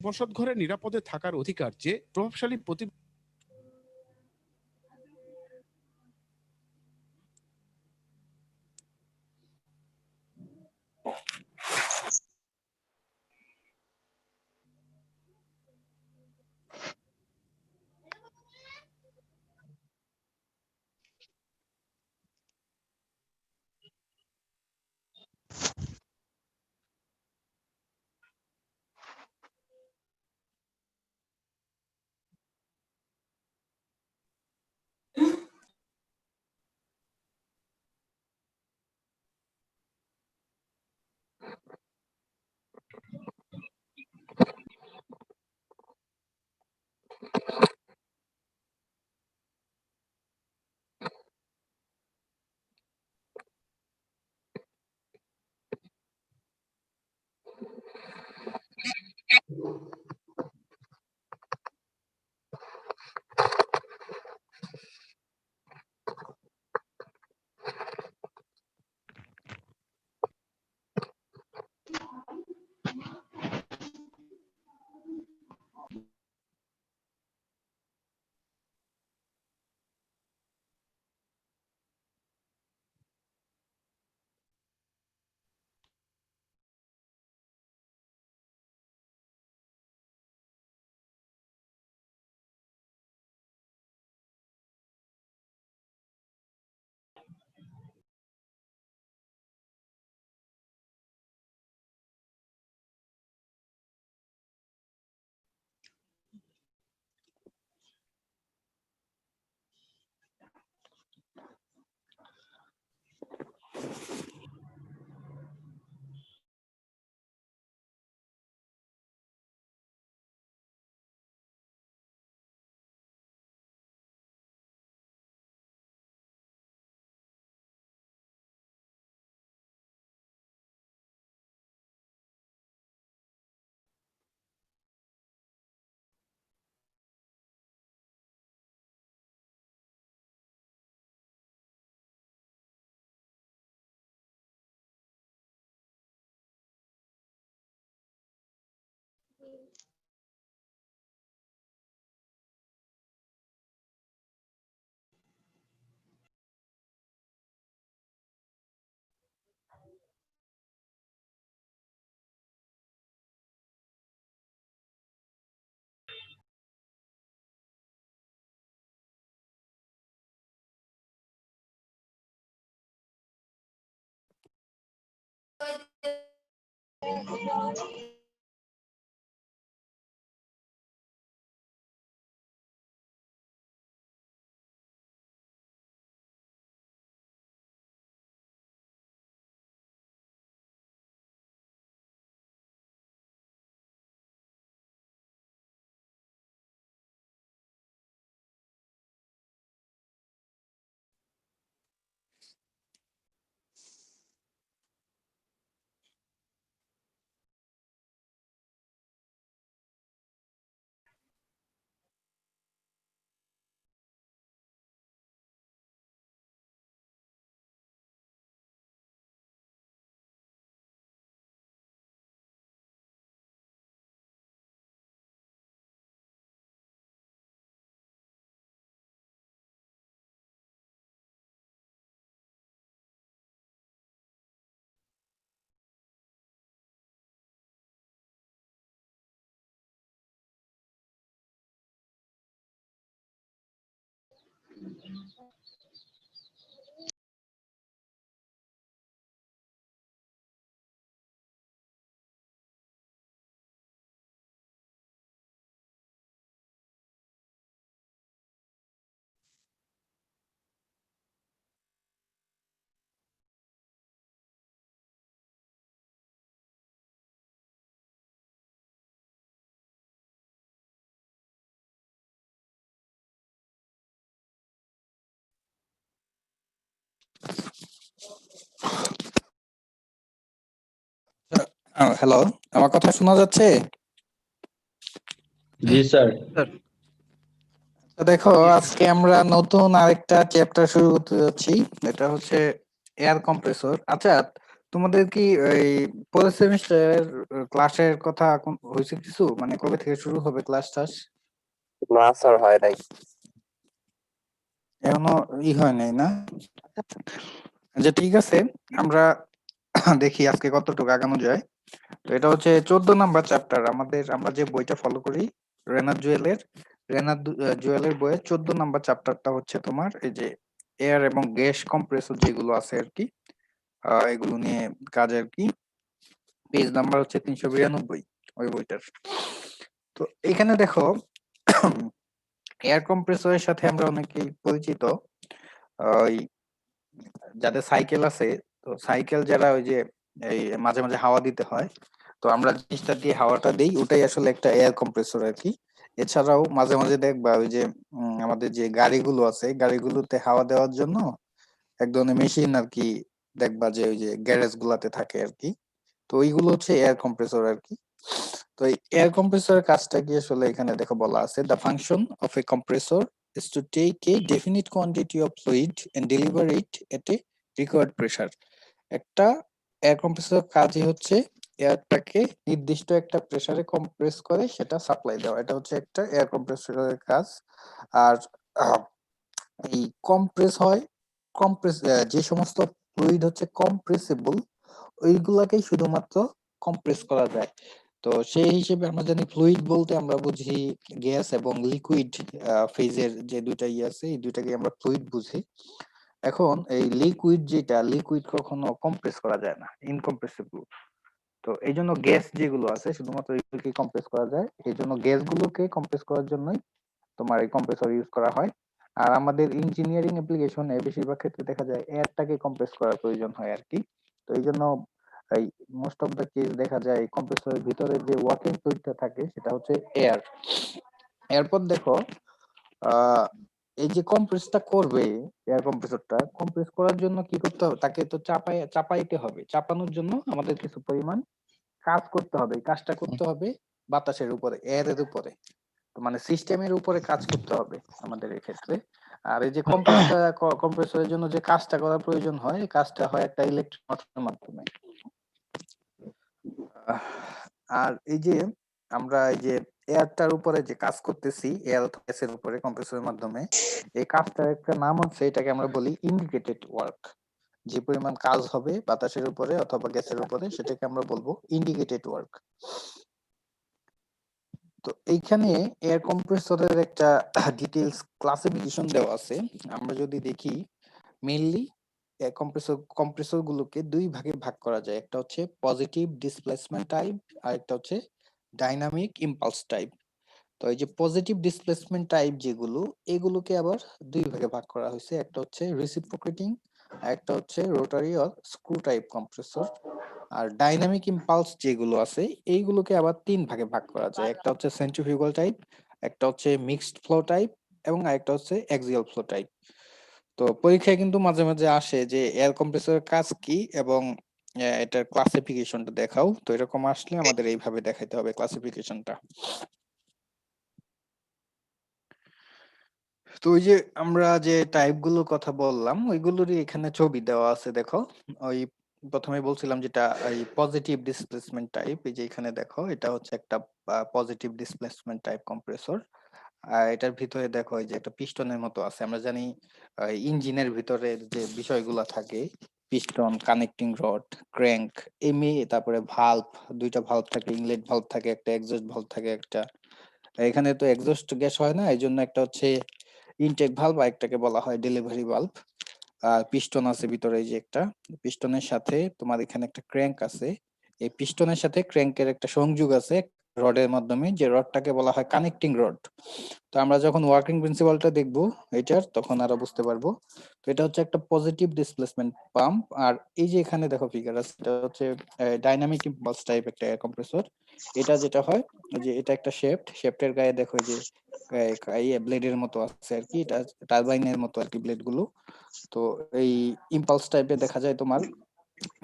বসত ঘরে নিরাপদে থাকার অধিকার যে প্রভাবশালী হ্যালো, আমার কথা শোনা যাচ্ছে? জি স্যার। দেখো, আজকে আমরা নতুন আরেকটা চ্যাপ্টার শুরু করতে যাচ্ছি। এটা হচ্ছে এয়ার কম্প্রেসর। আচ্ছা, তোমাদের কি এই পরের সেমিস্টারের ক্লাসের কথা হয়েছে কিছু, মানে কবে থেকে শুরু হবে ক্লাস টাস? না স্যার, হয় নাই। এখনো হয় নাই না? যে ঠিক আছে, আমরা দেখি আজকে কতটুকু আগানো যায়। তো এটা হচ্ছে 14 নাম্বার চ্যাপ্টার আমাদের, আমরা যে বইটা ফলো করি রেনার জুয়েলের বইয়ের 14 নাম্বার চ্যাপ্টারটা হচ্ছে তোমার এই যে এয়ার এবং গ্যাস কম্প্রেসর যেগুলো আছে আর কি, এগুলো নিয়ে কাজ আর কি। পেজ নাম্বার হচ্ছে 392 ওই বইটার। তো এখানে দেখো, এয়ার কম্প্রেসরের সাথে আমরা অনেকেই পরিচিত। ওই যাদের সাইকেল আছে, তো সাইকেল যারা ওই যে এই মাঝে মাঝে হাওয়া দিতে হয়, তো আমরা জিনিসটা দিয়ে হাওয়াটা দেই, ওটাই আসলে একটা এয়ার কম্প্রেসর আর কি। এছাড়াও মাঝে মাঝে দেখবা ওই যে আমাদের যে গাড়িগুলো আছে, গাড়িগুলোতে হাওয়া দেওয়ার জন্য এক ধরনের মেশিন আর কি, দেখবা যে ওই যে গ্যারেজ গুলাতে থাকে আর কি। তো ওইগুলো হচ্ছে এয়ার কম্প্রেসর আর কি। তো এই এয়ার কম্প্রেসরের কাজটা কি আসলে এখানে দেখো বলা আছে, the function of A compressor is to take a definite quantity of fluid and deliver it at a required pressure. একটা এয়ার কম্প্রেসর কাজই হচ্ছে এয়ারটাকে নির্দিষ্ট একটা প্রেসারে কম্প্রেস করে সেটা সাপ্লাই দেওয়া, এটা হচ্ছে একটা এয়ার কম্প্রেসরের কাজ। আর আহ, এই কম্প্রেস হয়, যে সমস্ত ফ্লুইড হচ্ছে কম্প্রেসিবল, ওইগুলাকেই শুধুমাত্র কম্প্রেস করা যায়। তো সেই হিসেবে আমরা জানি ফ্লুইড বলতে আমরা বুঝি গ্যাস এবং লিকুইড ফেজের যে দুইটা আছে, এই দুইটাকে আমরা ফ্লুইড বুঝি। এখন এই লিকুইড কখনো কম্প্রেস করা যায় না, ইনকম্প্রেসিবল। তো এই জন্য গ্যাস যেগুলো আছে শুধুমাত্র এগুলোকে কম্প্রেস করা যায়, এই জন্য গ্যাসগুলোকে কম্প্রেস করার জন্যই তোমার এই কম্প্রেসর ইউজ করা হয়। আর আমাদের ইঞ্জিনিয়ারিং অ্যাপ্লিকেশনে বেশিরভাগ ক্ষেত্রে দেখা যায় এয়ারটাকে কম্প্রেস করার প্রয়োজন হয় আর কি। তো এই জন্য এই মোস্ট অফ দ্য কেস দেখা যায় কম্প্রেসরের ভিতরে যে ওয়ার্কিং ফ্লুইডটা থাকে সেটা হচ্ছে এয়ার। এরপর দেখো, আহ এই যে কম্প্রেসটা করবে, এয়ার কম্প্রেসরটা কম্প্রেস করার জন্য কি করতে হবে, তাকে তো চাপাইতে হবে। চাপানোর জন্য আমাদের কিছু পরিমাণ কাজ করতে হবে, এই কাজটা করতে হবে বাতাসের উপরে, এয়ারের উপরে, তো মানে সিস্টেমের উপরে কাজ করতে হবে আমাদের এই ক্ষেত্রে। আর এই যে কম্প্রেসরের জন্য যে কাজটা করার প্রয়োজন হয়, এই কাজটা হয় একটা ইলেকট্রিক মোটরের মাধ্যমে। আহ, আর এই যে আমরা এই যে এয়ারটার উপরে যে কাজ করতেছি, এয়ার গ্যাসের উপরে কম্প্রেসরের মাধ্যমে, এই কাজটার একটা নাম হচ্ছে, এটাকে আমরা বলি ইন্ডিকেটেড ওয়ার্ক। যে পরিমাণ কাজ হবে বাতাসের উপরে অথবা গ্যাসের উপরে সেটাকে আমরা বলবো ইন্ডিকেটেড ওয়ার্ক। তো এইখানে এয়ার কম্প্রেসরের একটা ডিটেইলস ক্লাসিফিকেশন দেওয়া আছে। আমরা যদি দেখি, মেইনলি এয়ার কম্প্রেসর গুলোকে দুই ভাগে ভাগ করা যায়, একটা হচ্ছে পজিটিভ ডিসপ্লেসমেন্ট টাইপ আর একটা হচ্ছে ডাইনামিক ইম্পালস টাইপ। তো এই যে পজিটিভ ডিসপ্লেসমেন্ট টাইপ যেগুলো, এগুলোকে আবার দুই ভাগে ভাগ করা হয়েছে, একটা হচ্ছে রিসিপ্রোকেটিং আর একটা হচ্ছে rotary or screw type compressor. আর ডাইনামিক ইম্পালস যেগুলো আছে এইগুলোকে আবার তিন ভাগে ভাগ করা যায়, একটা হচ্ছে সেন্ট্রিফিউগাল টাইপ, একটা হচ্ছে মিক্সড ফ্লো টাইপ এবং আরেকটা হচ্ছে অ্যাক্সিয়াল ফ্লো টাইপ। তো পরীক্ষায় কিন্তু মাঝে মাঝে আসে যে এয়ার কম্প্রেসরের কাজ কি এবং এটার ক্লাসিফিকেশনটা দেখাও। তো এরকম আসলে আমাদের এইভাবে দেখাইতে হবে ক্লাসিফিকেশনটা। তো ওই যে আমরা যে টাইপ গুলোর কথা বললাম ওইগুলোরই এখানে ছবি দেওয়া আছে দেখো। ওই প্রথমে বলছিলাম যেটা এই পজিটিভ ডিসপ্লেসমেন্ট টাইপ, এই যে এখানে দেখো এটা হচ্ছে একটা পজিটিভ ডিসপ্লেসমেন্ট টাইপ কম্প্রেসর। আর এটার ভিতরে দেখো এই যে একটা পিস্টনের মতো আছে, আমরা জানি ইঞ্জিনের ভিতরে যে বিষয়গুলো থাকে, পিস্টন, কানেক্টিং রড, ক্র্যাঙ্ক, এমএ, তারপরে ভালভ, দুইটা ভালভ থাকে, ইনলেট ভালভ থাকে একটা, এক্সস্ট ভালভ থাকে একটা। এখানে তো এক্সস্ট গ্যাস হয় না, এই জন্য একটা হচ্ছে ইনটেক ভালভ আর একটাকে বলা হয় ডেলিভারি ভালভ। আর পিস্টন আছে ভিতরে, এই যে একটা পিস্টনের সাথে তোমার এখানে একটা ক্র্যাঙ্ক আছে, এই পিস্টনের সাথে ক্র্যাঙ্কের একটা সংযোগ আছে রডের মাধ্যমে, যে রডটাকে বলা হয় কানেক্টিং রড। তো আমরা যখন ওয়ার্কিং প্রিন্সিপালটা দেখবো এটার, তখন আরো বুঝতে পারবো। তো এটা হচ্ছে একটা পজিটিভ ডিসপ্লেসমেন্ট পাম্প। আর এই যে এখানে দেখো ফিগার আছে, এটা হচ্ছে ডাইনামিক ইম্পালস টাইপ একটা এয়ার কম্প্রেসর। এটা যেটা হয় যে এটা একটা শেফটের গায়ে দেখো এই যে ব্লেডের মতো আছে আর কি, এটা টারবাইনের মতো আর কি ব্লেড গুলো। তো এই ইম্পালস টাইপে দেখা যায় তোমার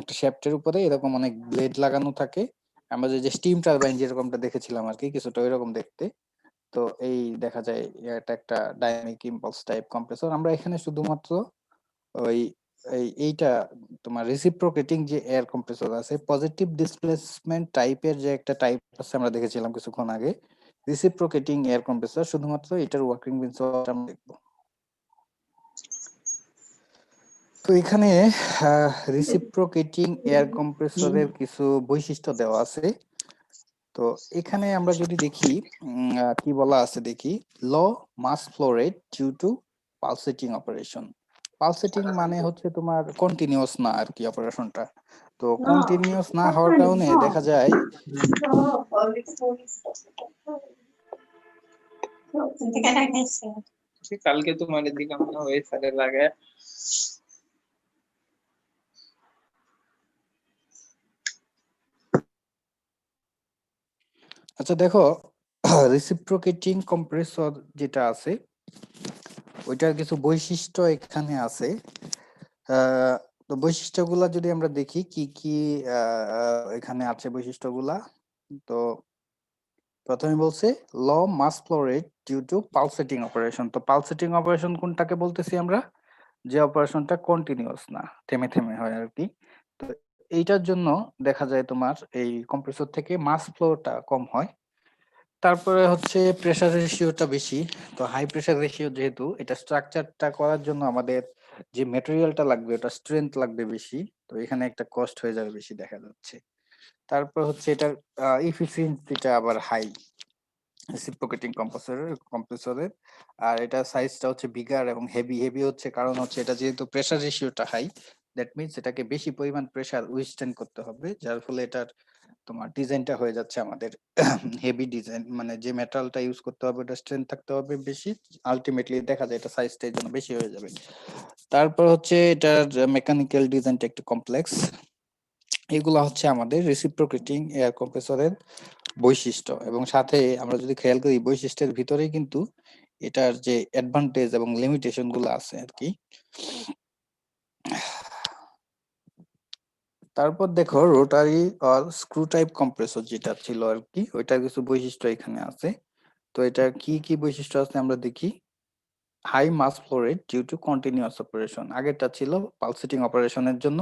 একটা শ্যাফটের উপরে এরকম অনেক ব্লেড লাগানো থাকে, আমরা যে স্টিম টারবাইন যেরকমটা দেখেছিলাম আর কি, কিছুটা ওইরকম দেখতে। তো এই দেখা যায় এটা একটা ডাইনামিক ইম্পালস টাইপ কম্প্রেসর। আমরা এখানে শুধুমাত্র ওই এইটা তোমার রেসিপ্রোকেটিং যে এয়ার কম্প্রেসর আছে, পজিটিভ ডিসপ্লেসমেন্ট টাইপের যে একটা টাইপ আছে আমরা দেখেছিলাম কিছুক্ষণ আগে, রেসিপ্রোকেটিং এয়ার কম্প্রেসর, শুধুমাত্র এটার ওয়ার্কিং প্রিন্সিপাল আমরা দেখবো। তো এখানে রেসিপ্রোকেটিং এয়ার কম্প্রেসরের কিছু বৈশিষ্ট্য দেওয়া আছে। তো এখানে আমরা যদি দেখি কি বলা আছে দেখি, low mass flow rate due to pulsating operation. Pulsating মানে হচ্ছে তোমার কন্টিনিউয়াস না আর কি অপারেশনটা। তো কন্টিনিউয়াস না হওয়ার কারণে দেখা যায় কালকে তোমার এদিকে মনে হয় সাথে লাগে। আচ্ছা দেখো, রেসিপ্রোকেটিং কম্প্রেসর যেটা আছে ওইটার কিছু বৈশিষ্ট্য এখানে আছে। তো বৈশিষ্ট্যগুলা যদি আমরা দেখি কি কি এখানে আছে বৈশিষ্ট্যগুলা, তো প্রথমে বলছে low mass flow rate due to pulsating operation. তো পালসেটিং অপারেশন কোনটাকে বলতেছি আমরা, যে অপারেশনটা কন্টিনিউয়াস না, থেমে থেমে হয় আর কি। তো এইটার জন্য দেখা যায় তোমার এই কম্প্রেসর থেকে মাস ফ্লোটা কম হয়। তারপরে হচ্ছে প্রেসার রেশিওটা বেশি। তো হাই প্রেসার রেশিও যেহেতু, এটা স্ট্রাকচারটা করার জন্য আমাদের যে মেটেরিয়ালটা লাগবে ওটা স্ট্রেংথ লাগবে বেশি, তো এখানে একটা কস্ট হয়ে যাবে বেশি দেখা যাচ্ছে। তারপর হচ্ছে এটার এফিসিয়েন্সিটা আবার হাই রেসিপ্রোকেটিং কম্প্রেসরের। আর এটা সাইজটা হচ্ছে বিগার এবং হেভি। হেভি হচ্ছে কারণ হচ্ছে এটা যেহেতু প্রেসার রেশিওটা হাই, দ্যাট মিন্স এটাকে বেশি পরিমাণ প্রেসার উইথস্ট্যান্ড করতে হবে, যার ফলে এটার তোমার ডিজাইনটা হয়ে যাচ্ছে আমাদের হেভি ডিজাইন, মানে যে মেটালটা ইউজ করতে হবে ওটা স্ট্রেংথ থাকতে হবে বেশি। আলটিমেটলি দেখা যায় এটা সাইজটা এর জন্য বেশি হয়ে যাবে। তারপর হচ্ছে এটার মেকানিক্যাল ডিজাইনটা একটু কমপ্লেক্স। এগুলা হচ্ছে আমাদের রেসিপ্রোকেটিং এয়ার কম্প্রেসরের বৈশিষ্ট্য। এবং সাথে আমরা যদি খেয়াল করি বৈশিষ্ট্যের ভিতরেই কিন্তু এটার যে অ্যাডভান্টেজ এবং লিমিটেশন গুলো আছে আর কি। তারপর দেখো rotary or screw type compressor যেটা ছিল আর কি, ওইটার কিছু বৈশিষ্ট্য এখানে আছে। তো এটার কি কি বৈশিষ্ট্য আছে আমরা দেখি। High mass flow rate due to continuous operation, আগেরটা ছিল পালসেটিং অপারেশনের জন্য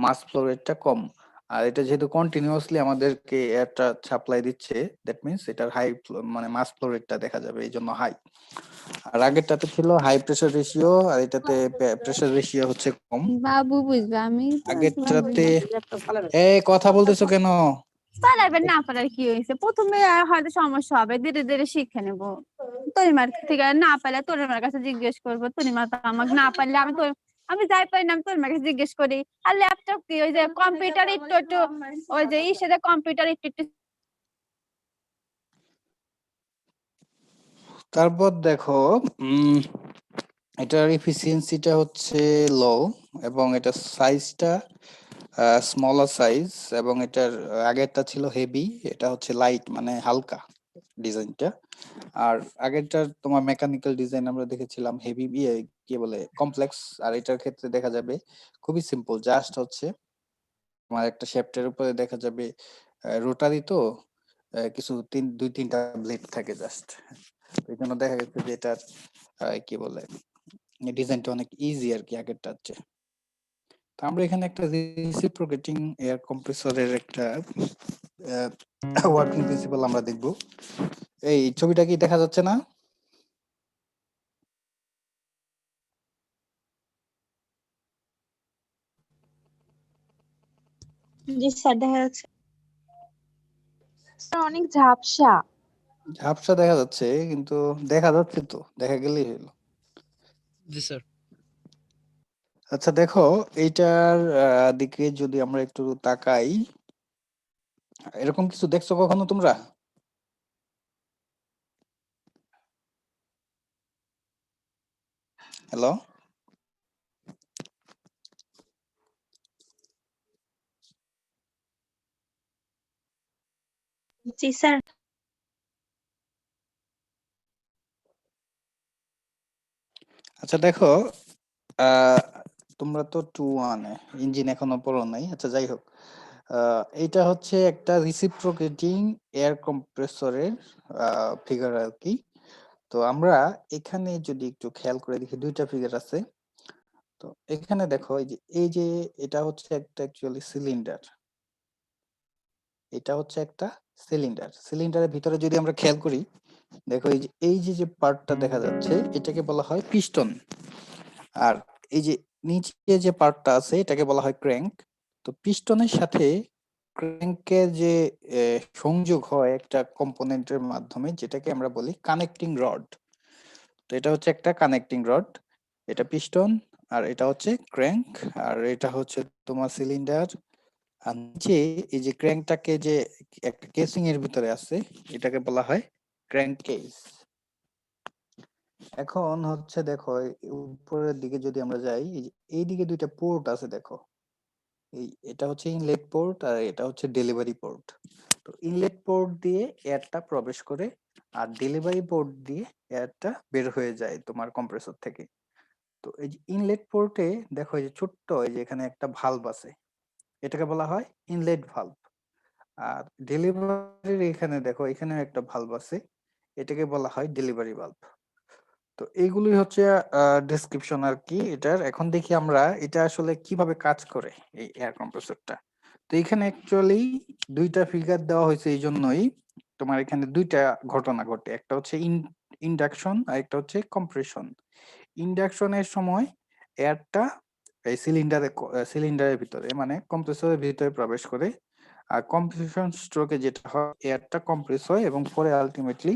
মাস ফ্লো রেটটা কম। আর এটা যেহেতু কন্টিনিউয়াসলি আমাদেরকে এয়ারটা সাপ্লাই দিচ্ছে, দ্যাট মিন্স এটার হাই মানে মাস ফ্লো রেটটা দেখা যাবে, এই জন্য হাই। আর আগেরটাতে ছিল হাই প্রেসার রেশিও, আর এটাতে প্রেসার রেশিও হচ্ছে কম। বাবু বুঝবে, আমি তো আগেরটাতে কথা বলতেছো কেন? চালাইবেন না পারার কি হয়েছে, প্রথমে হয়তো সমস্যা হবে, ধীরে ধীরে শিখে নেবো। তনিমার থেকে না পারলে তনিমার কাছে জিজ্ঞেস করবো, তনিমা তো আমাকে না পারলে আমি যাই পারি না, আমি তনিমার কাছে জিজ্ঞেস করি। আর ল্যাপটপ কি, ওই যে কম্পিউটার একটু একটু, ওই যে সাথে কম্পিউটার একটু একটু। তারপর দেখো এটার এফিসিয়েন্সিটা হচ্ছে লো, এবং এটার সাইজটা স্মলার সাইজ, এবং এটার আগেরটা ছিল হেভি, এটা হচ্ছে লাইট মানে হালকা ডিজাইনটা। আর আগেরটার তোমার মেকানিক্যাল ডিজাইন আমরা দেখেছিলাম হেভি, কি বলে কমপ্লেক্স। আর এটার ক্ষেত্রে দেখা যাবে খুবই সিম্পল, জাস্ট হচ্ছে তোমার একটা শেফটের উপরে দেখা যাবে রোটারি, তো কিছু দুই তিনটা ব্লেড থাকে জাস্ট। এই জন্য দেখা গেছে যে এটার কি বলে ডিজাইনটা অনেক ইজি আর কি আগেরটার চেয়ে। তো আমরা এখানে একটা রেসিপ্রোকেটিং এয়ার কম্প্রেসরের একটা ওয়ার্কিং প্রিন্সিপাল আমরা দেখব। এই ছবিটা কি দেখা যাচ্ছে না? জি স্যার, দেখা যাচ্ছে। স্যার অনেক ঝাপসা। ঝাপসা দেখা যাচ্ছে, কিন্তু দেখা যাচ্ছে তো, দেখা গেলেই হলো। জি স্যার। আচ্ছা দেখো, এইটার দিকে যদি আমরা একটু তাকাই, এরকম কিছু দেখছো কখনো তোমরা? হ্যালো, জি স্যার। আচ্ছা দেখো, আহ তোমরা তো 2-1 ইঞ্জিন এখনো পড়ো নাই, আচ্ছা যাই হোক। এইটা হচ্ছে একটা রিসিপ্রোকেটিং এয়ার কম্প্রেসরের ফিগার আর কি। তো আমরা এখানে যদি একটু খেয়াল করে দেখি, দুইটা ফিগার আছে। তো এখানে দেখো এই যে এটা হচ্ছে একটা অ্যাকচুয়ালি সিলিন্ডার, এটা হচ্ছে একটা সিলিন্ডার। সিলিন্ডারের ভিতরে যদি আমরা খেয়াল করি, দেখো এই যে পার্টটা দেখা যাচ্ছে এটাকে বলা হয় পিস্টন, আর এই যে নিচে যে পার্টটা আছে এটাকে বলা হয় ক্র্যাঙ্ক। তো পিস্টনের সাথে ক্র্যাঙ্কের যে সংযোগ হয় একটা কম্পোনেন্টের মাধ্যমে, যেটাকে আমরা বলি কানেক্টিং রড। তো এটা হচ্ছে একটা কানেক্টিং রড, এটা পিস্টন, আর এটা হচ্ছে ক্র্যাঙ্ক, আর এটা হচ্ছে তোমার সিলিন্ডার। আর নিচে এই যে ক্র্যাঙ্কটাকে যে একটা কেসিং এর ভিতরে আছে এটাকে বলা হয় ক্র্যাঙ্ক কেস। এখন হচ্ছে দেখো উপরের দিকে যদি আমরা যাই, এই দিকে দুইটা পোর্ট আছে দেখো, এটা হচ্ছে ইনলেট পোর্ট আর এটা হচ্ছে ডেলিভারি পোর্ট। তো ইনলেট পোর্ট দিয়ে এয়ারটা প্রবেশ করে আর ডেলিভারি পোর্ট দিয়ে এয়ারটা বের হয়ে যায় তোমার কম্প্রেসর থেকে। তো এই যে ইনলেট পোর্টে দেখো এই যে ছোট্ট এই যে এখানে একটা ভালভ আছে, এটাকে বলা হয় ইনলেট ভালভ। আর ডেলিভারির এখানে দেখো এখানে একটা ভালভ আছে, এটাকে বলা হয় ডেলিভারি ভালভ। তো এইগুলোই হচ্ছে ডেসক্রিপশন আর কি এটার। এখন দেখি আমরা এটা আসলে কিভাবে কাজ করে এই এয়ার কম্প্রেসরটা। তো এখানে অ্যাকচুয়ালি দুইটা ফিগার দেওয়া হয়েছে এই জন্যই তোমার এখানে দুইটা ঘটনা ঘটে, একটা হচ্ছে ইন্ডাকশন আর একটা হচ্ছে কম্প্রেশন। ইন্ডাকশনের সময় এয়ারটা এই সিলিন্ডারের ভিতরে মানে কম্প্রেসরের ভিতরে প্রবেশ করে, আর কম্প্রেশন স্ট্রোকে যেটা হয় এয়ারটা কম্প্রেস হয় এবং পরে আলটিমেটলি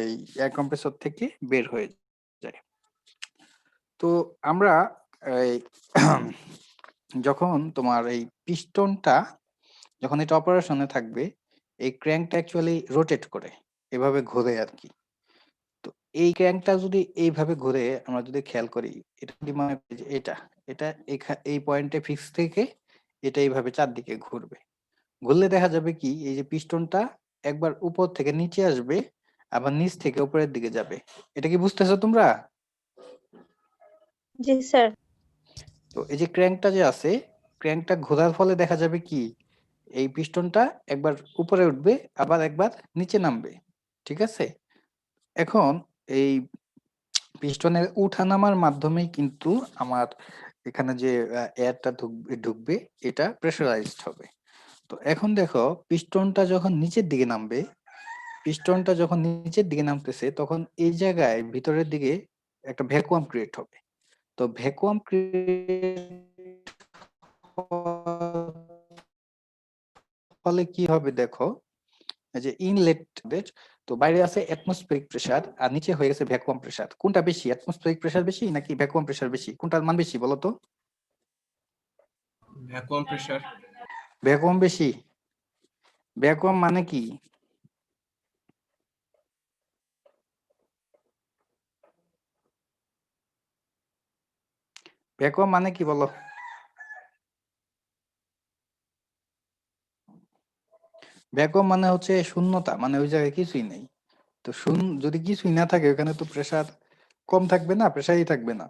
এই এয়ার কম্প্রেসর থেকে বের হয়ে যায়। তো আমরা এই যখন তোমার এই পিস্টনটা যখন এটা অপারেশনে থাকবে, এই ক্র্যাঙ্কটা অ্যাকচুয়ালি রোটেট করে, এভাবে ঘোরে আর কি। তো এই ক্র্যাঙ্কটা যদি এইভাবে ঘুরে আমরা যদি খেয়াল করি, এটা যদি মনে করি যে এটা এটা এই পয়েন্টে ফিক্স থেকে এটা এইভাবে চারদিকে ঘুরবে। ঘুরলে দেখা যাবে কি এই যে পিস্টনটা একবার উপর থেকে নিচে আসবে, আবার নিচ থেকে উপরের দিকে যাবে। এটা কি বুঝতেছো তোমরা? জি স্যার। তো এই যে ক্র্যাঙ্কটা যে আছে, ক্র্যাঙ্কটা ঘোরার ফলে দেখা যাবে কি এই পিস্টনটা একবার উপরে উঠবে আবার একবার নিচে নামবে, ঠিক আছে? এখন এই পিস্টনের উঠানামার মাধ্যমেই কিন্তু আমার এখানে যে এয়ারটা ঢুকবে এটা প্রেসারাইজড হবে। তো এখন দেখো পিস্টনটা যখন নিচের দিকে নামবে, পিস্টনটা যখন নিচের দিকে নামতেছে তখন এই জায়গায় ভিতরের দিকে একটা ভ্যাকুয়াম ক্রিয়েট হবে। তো ভ্যাকুয়াম ক্রিয়েট ফলে কি হবে দেখো, এই যে ইনলেট, তো বাইরে আছে অ্যাটমসফেরিক প্রেসার আর নিচে হয়ে গেছে ভ্যাকুয়াম প্রেসার। কোনটা বেশি, অ্যাটমসফেরিক প্রেসার বেশি নাকি ভ্যাকুয়াম প্রেসার বেশি? কোনটার মান বেশি বলো তো? Vacuum pressure. ভ্যাকুয়াম বেশি। ভ্যাকুয়াম মানে কি? ভ্যাকুয়াম মানে কি বলো? ভ্যাকুয়াম মানে হচ্ছে শূন্যতা, মানে ওই জায়গায় কিছুই নেই। তো যদি কিছুই না থাকে ওখানে তো প্রেসার কম থাকবে না, প্রেসারই থাকবে না,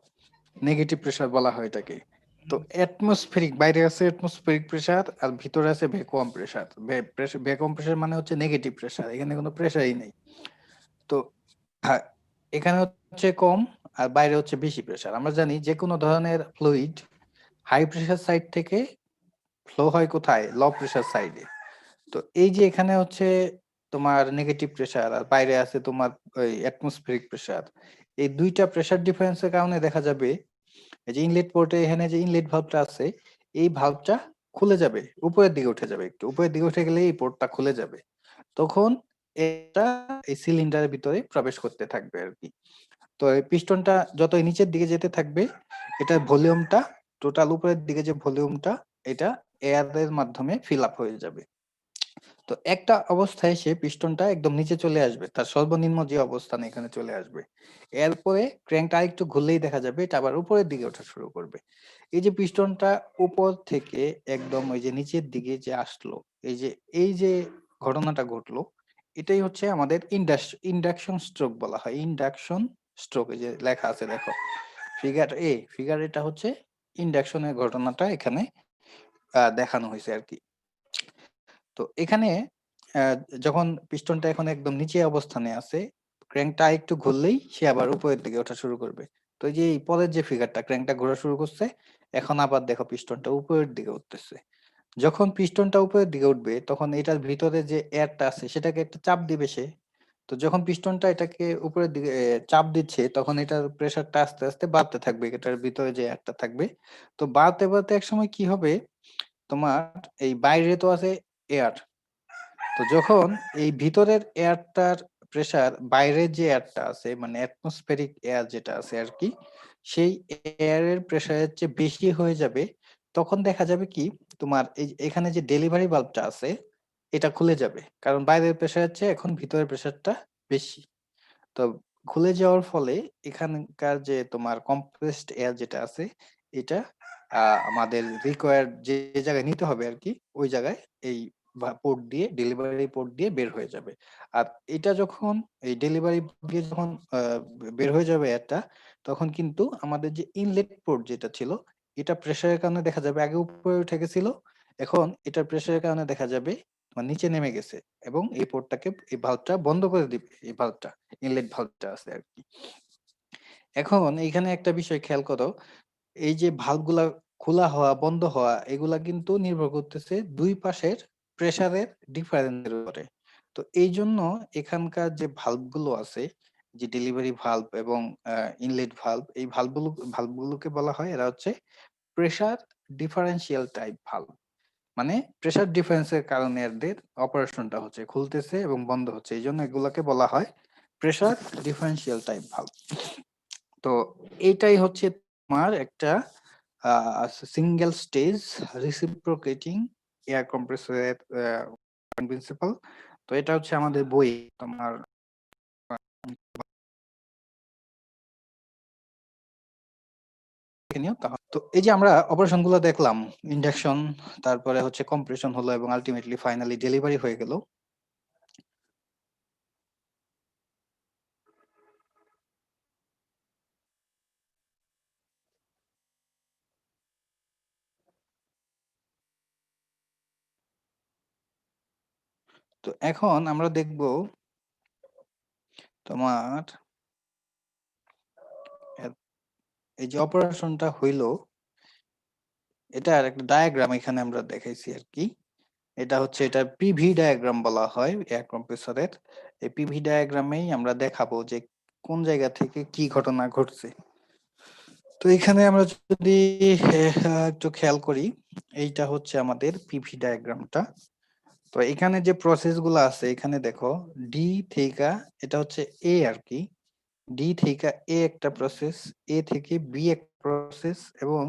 নেগেটিভ প্রেসার বলা হয় এটাকে। তো অ্যাটমসফেরিক, বাইরে আছে অ্যাটমসফেরিক প্রেসার আর ভিতরে আছে ভ্যাকুয়াম প্রেসার। ভ্যাকুয়াম প্রেসার মানে হচ্ছে নেগেটিভ প্রেসার, এখানে কোনো প্রেসারই নেই। তো হ্যাঁ, এখানে হচ্ছে কম আর বাইরে হচ্ছে বেশি প্রেসার। আমরা জানি যে কোনো ধরনের ফ্লুইড হাই প্রেসার সাইড থেকে ফ্লো হয় কোথায়? লো প্রেসার সাইডে। তো এই যে এখানে হচ্ছে তোমার নেগেটিভ প্রেসার আর বাইরে আছে তোমার ওই অ্যাটমসফেরিক প্রেসার, এই দুইটা প্রেসার ডিফারেন্সের কারণে দেখা যাবে এই যে ইনলেট পোর্টে এখানে যে ইনলেট ভালভটা আছে এই ভালভটা খুলে যাবে, উপরের দিকে উঠে যাবে, একটু উপরের দিকে উঠে গেলে এই পোর্টটা খুলে যাবে। তখন এটা এই সিলিন্ডারের ভিতরে প্রবেশ করতে থাকবে আর কি। তো এই পিস্টনটা যতই নিচের দিকে যেতে থাকবে এটার ভলিউমটা, টোটাল উপরের দিকে যে ভলিউমটা এটা এয়ারের মাধ্যমে ফিল আপ হয়ে যাবে। তো একটা অবস্থায় সে পিস্টনটা একদম নিচে চলে আসবে, তার সর্বনিম্ন যে অবস্থান এখানে চলে আসবে। এরপরে ক্র্যাঙ্কটা আরেকটু ঘুরলেই দেখা যাবে এটা আবার উপরের দিকে ওঠা শুরু করবে। এই যে পিস্টনটা উপর থেকে একদম ওই যে নিচের দিকে যে আসলো, এই যে ঘটনাটা ঘটলো, এটাই হচ্ছে আমাদের ইন্ডাকশন স্ট্রোক বলা হয়। ইন্ডাকশন স্ট্রোক, এই যে লেখা আছে দেখো ফিগার, এটা হচ্ছে ইন্ডাকশনের ঘটনাটা এখানে দেখানো হয়েছে আর কি। তো এখানে যখন পিস্টনটা এখন একদম নিচে অবস্থানে আছে, ক্র্যাঙ্কটা একটু ঘুরলেই সে আবার উপরের দিকে ওঠা শুরু করবে। তো এই যে এই পরের যে ফিগারটা, ক্র্যাঙ্কটা ঘোরা শুরু করছে, এখন আবার দেখো পিস্টনটা উপরের দিকে উঠতেছে। যখন পিস্টনটা উপরের দিকে উঠবে তখন এটার ভিতরে যে এয়ারটা আছে সেটাকে একটা চাপ দিবে সে। তো যখন পিস্টনটা এটাকে উপরের দিকে চাপ দিচ্ছে তখন এটার প্রেসারটা আস্তে আস্তে বাড়তে থাকবে, এটার ভিতরে যে এয়ারটা থাকবে। তো বাড়তে বাড়তে একসময় কি হবে, তোমার এই বাইরে তো আছে এয়ার, তো যখন এই ভিতরের এয়ারটার প্রেসার বাইরের যে এয়ারটা আছে মানে অ্যাটমসফেরিক এয়ার যেটা আছে আর কি, সেই এয়ারের প্রেসারের চেয়ে বেশি হয়ে যাবে, তখন দেখা যাবে কি তোমার এই এখানে যে ডেলিভারি বাল্বটা আছে এটা খুলে যাবে, কারণ বাইরের প্রেসারের চেয়ে এখন ভিতরের প্রেসারটা বেশি। তো খুলে যাওয়ার ফলে এখানকার যে তোমার কম্প্রেসড এয়ার যেটা আছে এটা আমাদের রিকোয়ার্ড যে জায়গায় নিতে হবে আর কি, ওই জায়গায় এই পোর্ট দিয়ে, ডেলিভারি পোর্ট দিয়ে বের হয়ে যাবে। আর এটা যখন এই ডেলিভারি দিয়ে যখন বের হয়ে যাবে এয়ারটা, তখন কিন্তু আমাদের যে ইনলেট পোর্ট যেটা ছিল এটা প্রেসারের কারণে দেখা যাবে আগে উপরে উঠে গেছিল, এখন এটার প্রেসারের কারণে দেখা যাবে তোমার নিচে নেমে গেছে, এবং এই পোর্টটাকে এই ভালভটা বন্ধ করে দিবে, এই ভালভটা ইনলেট ভালভটা আছে আর কি। এখন এইখানে একটা বিষয় খেয়াল করো, এই যে ভালভগুলা খোলা হওয়া বন্ধ হওয়া এগুলা কিন্তু নির্ভর করতেছে দুই পাশের প্রেসারের ডিফারেন্সের উপরে। তো এই জন্য এখানকার যে ভালভগুলো আছে, যে ডেলিভারি ভালভ এবং ইনলেট ভালভ, এই ভালভগুলোকে বলা হয়, এরা হচ্ছে প্রেসার ডিফারেন্সিয়াল টাইপ ভালভ। মানে প্রেসার ডিফারেন্সের কারণে এদের অপারেশনটা হচ্ছে, খুলতেছে এবং বন্ধ হচ্ছে, এই জন্য এগুলোকে বলা হয় প্রেসার ডিফারেন্সিয়াল টাইপ ভালভ। তো এইটাই হচ্ছে তোমার একটা সিঙ্গেল স্টেজ রিসিপ্রোকেটিং এয়ার কম্প্রেসরের প্রিন্সিপাল। তো এটা হচ্ছে আমাদের বই তোমার তো এই যে আমরা অপারেশন গুলো দেখলাম, ইন্ডাকশন, তারপরে হচ্ছে কম্প্রেশন হলো এবং আলটিমেটলি ফাইনালি ডেলিভারি হয়ে গেল। তো এখন আমরা দেখব তোমার এই যে অপারেশনটা হইলো এটার একটা ডায়াগ্রাম এখানে আমরা দেখাইছি আর কি। এটা হচ্ছে এটা পিভি ডায়াগ্রাম বলা হয় এয়ার কম্প্রেসরের। এই পিভি ডায়াগ্রামেই আমরা দেখাবো যে কোন জায়গা থেকে কি ঘটনা ঘটছে। তো এখানে আমরা যদি একটু খেয়াল করি, এইটা হচ্ছে আমাদের পিভি ডায়াগ্রামটা। তো এখানে যে প্রসেস গুলো আছে এখানে দেখো, ডি থেকে এটা হচ্ছে এ আর কি, ডি থেকে এ একটা প্রসেস, এ থেকে বি একটা প্রসেস, এবং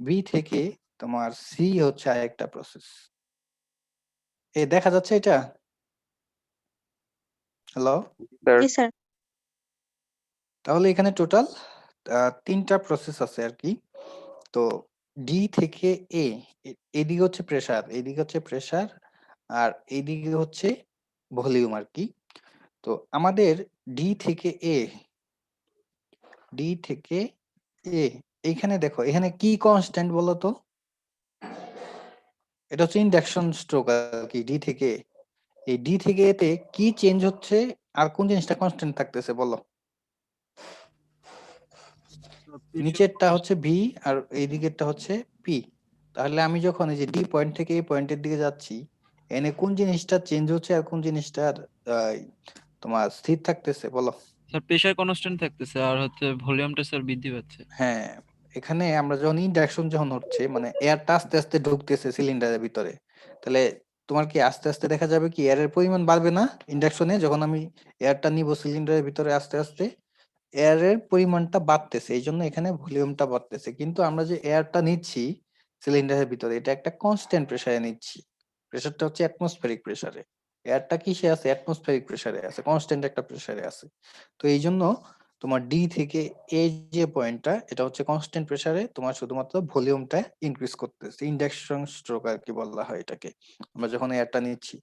বি থেকে তোমার সি হচ্ছে আরেকটা প্রসেস। এ দেখা যাচ্ছে এটা? হ্যালো? জি স্যার। তাহলে এখানে টোটাল 3টা প্রসেস আছে আর কি। তো ডি থেকে এ, এদিকে হচ্ছে প্রেসার, এদিকে হচ্ছে প্রেসার, আর এইদিকে হচ্ছে ভলিউম আর কি। তো আমাদের ডি থেকে এ, ডি থেকে এ, এইখানে দেখো এখানে কি কনস্ট্যান্ট বলো তো? এটা হচ্ছে ইন্ডাকশন স্ট্রোক আর কি। ডি থেকে এই ডি থেকে এতে কি চেঞ্জ হচ্ছে আর কোন জিনিসটা কনস্ট্যান্ট থাকতেছে বলো? নিচেরটা হচ্ছে ভি আর এই দিকেরটা হচ্ছে পি। তাহলে আমি যখন এই যে ডি পয়েন্ট থেকে এই পয়েন্টের দিকে যাচ্ছি, এনে কোন জিনিসটা চেঞ্জ হচ্ছে আর কোন জিনিসটা তোমার স্থির থাকতেছে বলো? স্যার প্রেসার কনস্ট্যান্ট থাকতেছে আর হচ্ছে ভলিউমটা স্যার বৃদ্ধি পাচ্ছে। হ্যাঁ, এখানে আমরা যখন ইন্ডাকশন যখন হচ্ছে মানে এয়ারটা আস্তে আস্তে ঢুকতেছে সিলিন্ডারের ভিতরে, তাহলে তোমার কি আস্তে আস্তে দেখা যাবে কি এয়ারের পরিমাণ বাড়বে না? ইন্ডাকশনে যখন আমি এয়ারটা নিব সিলিন্ডারের ভিতরে আস্তে আস্তে এয়ারের পরিমাণটা বাড়তেছে, এই জন্য এখানে ভলিউমটা বাড়তেছে। কিন্তু আমরা যে এয়ারটা নিচ্ছি সিলিন্ডারের ভিতরে এটা একটা কনস্ট্যান্ট প্রেসারে নিচ্ছি, প্রেসারটা হচ্ছে অ্যাটমসফেরিক প্রেসারে। এয়ারটা কিসে আছে? অ্যাটমসফেরিক প্রেসারে আছে, কনস্ট্যান্ট একটা প্রেসারে আছে। তো এই জন্য তোমার ডি থেকে এ যে পয়েন্টটা এটা হচ্ছে কনস্ট্যান্ট প্রেসারে, তোমার শুধুমাত্র ভলিউমটা ইনক্রিজ করতেছে। ইন্ডাকশন স্ট্রোক আর কি বলা হয় এটাকে, আমরা যখন এয়ারটা নিচ্ছি।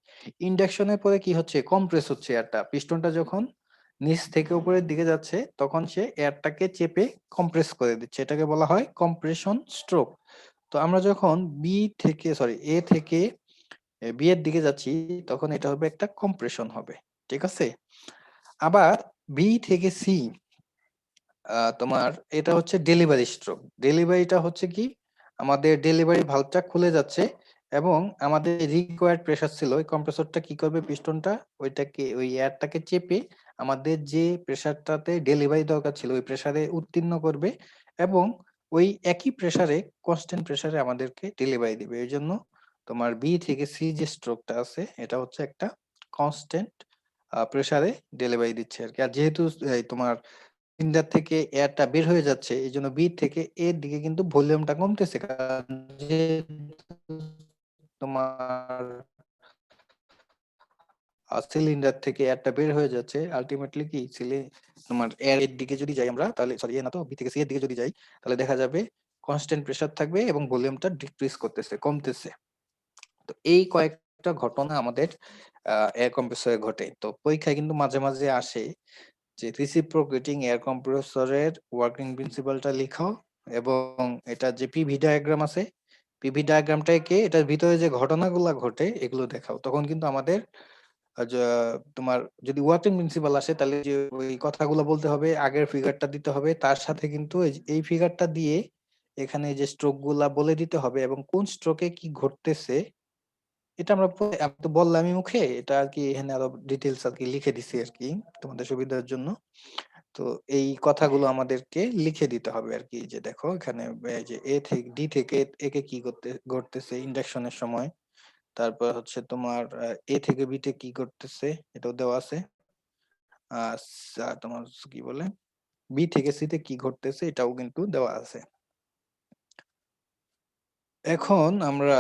ইন্ডাকশনের পরে কি হচ্ছে? কম্প্রেস হচ্ছে এয়ারটা, পিস্টনটা যখন নিচ থেকে উপরের দিকে যাচ্ছে তখন সে এয়ারটাকে চেপে কম্প্রেস করে দিচ্ছে, এটাকে বলা হয় কম্প্রেশন স্ট্রোক। তো আমরা যখন এ থেকে বি এর দিকে যাচ্ছি তখন এটা হবে একটা কম্প্রেশন হবে, ঠিক আছে? আবার বি থেকে সি, তোমার এটা হচ্ছে ডেলিভারি স্ট্রোক। ডেলিভারিটা হচ্ছে কি, আমাদের ডেলিভারি ভালভটা খুলে যাচ্ছে এবং আমাদের রিকোয়ার্ড প্রেসার ছিল, ওই কম্প্রেসরটা কি করবে, পিস্টনটা ওইটাকে ওই এয়ারটাকে চেপে আমাদের যে প্রেসারটাতে ডেলিভারি দরকার ছিল ওই প্রেসারে উত্তীর্ণ করবে এবং ওই একই প্রেসারে, কনস্ট্যান্ট প্রেসারে আমাদেরকে ডেলিভারি দিবে। এই জন্য তোমার বি থেকে সি যে স্ট্রোকটা আছে এটা হচ্ছে একটা কনস্ট্যান্ট প্রেসারে ডেলিভারি দিচ্ছে আর কি। আর যেহেতু তোমার সিলিন্ডার থেকে এয়ারটা বের হয়ে যাচ্ছে, এই জন্য বি থেকে এর দিকে কিন্তু ভলিউমটা কমতেছে, কারণ যেহেতু তোমার সিলিন্ডার থেকে এয়ারটা বের হয়ে যাচ্ছে, আলটিমেটলি কি তোমার এয়ার এর দিকে যদি যাই আমরা, তাহলে সরি এ না তো, বি থেকে সি এর দিকে যদি যাই তাহলে দেখা যাবে কনস্ট্যান্ট প্রেসার থাকবে এবং ভলিউমটা ডিক্রিজ করতেছে, কমতেছে। তো এই কয়েকটা ঘটনা আমাদের এয়ার কম্প্রেসরে ঘটে। তো পরীক্ষায় কিন্তু মাঝে মাঝে আসে যে রিসিপ্রোকেটিং এয়ার কম্প্রেসরের ওয়ার্কিং প্রিন্সিপালটা লিখো এবং এটা যে পিভি ডায়াগ্রাম আছে, পিভি ডায়াগ্রামটাকে এটার ভিতরে যে ঘটনাগুলো ঘটে এগুলো দেখাও। তখন কিন্তু আমাদের তোমার যদি ওয়ার্কিং প্রিন্সিপাল আসে তাহলে যে ওই কথাগুলো বলতে হবে, আগের ফিগারটা দিতে হবে, তার সাথে কিন্তু এই ফিগারটা দিয়ে এখানে যে স্ট্রোক গুলা বলে দিতে হবে এবং কোন স্ট্রোকে কি ঘটতেছে এটা আমরা আমি তো বললামই মুখে, এটা আর কি এখানে আরো ডিটেলস আর কি লিখে দিছি আর কি তোমাদের সুবিধার জন্য। তো এই কথাগুলো আমাদেরকে লিখে দিতে হবে আর কি, যে দেখো এখানে এই যে এ থেকে ডি থেকে একে কি ঘটতেছে ইন্ডাকশনের সময়, তারপর হচ্ছে তোমার এ থেকে বি তে কি ঘটতেছে এটাও দেওয়া আছে, তোমার কি বলে বি থেকে সি তে কি ঘটতেছে এটাও কিন্তু দেওয়া আছে। এখন আমরা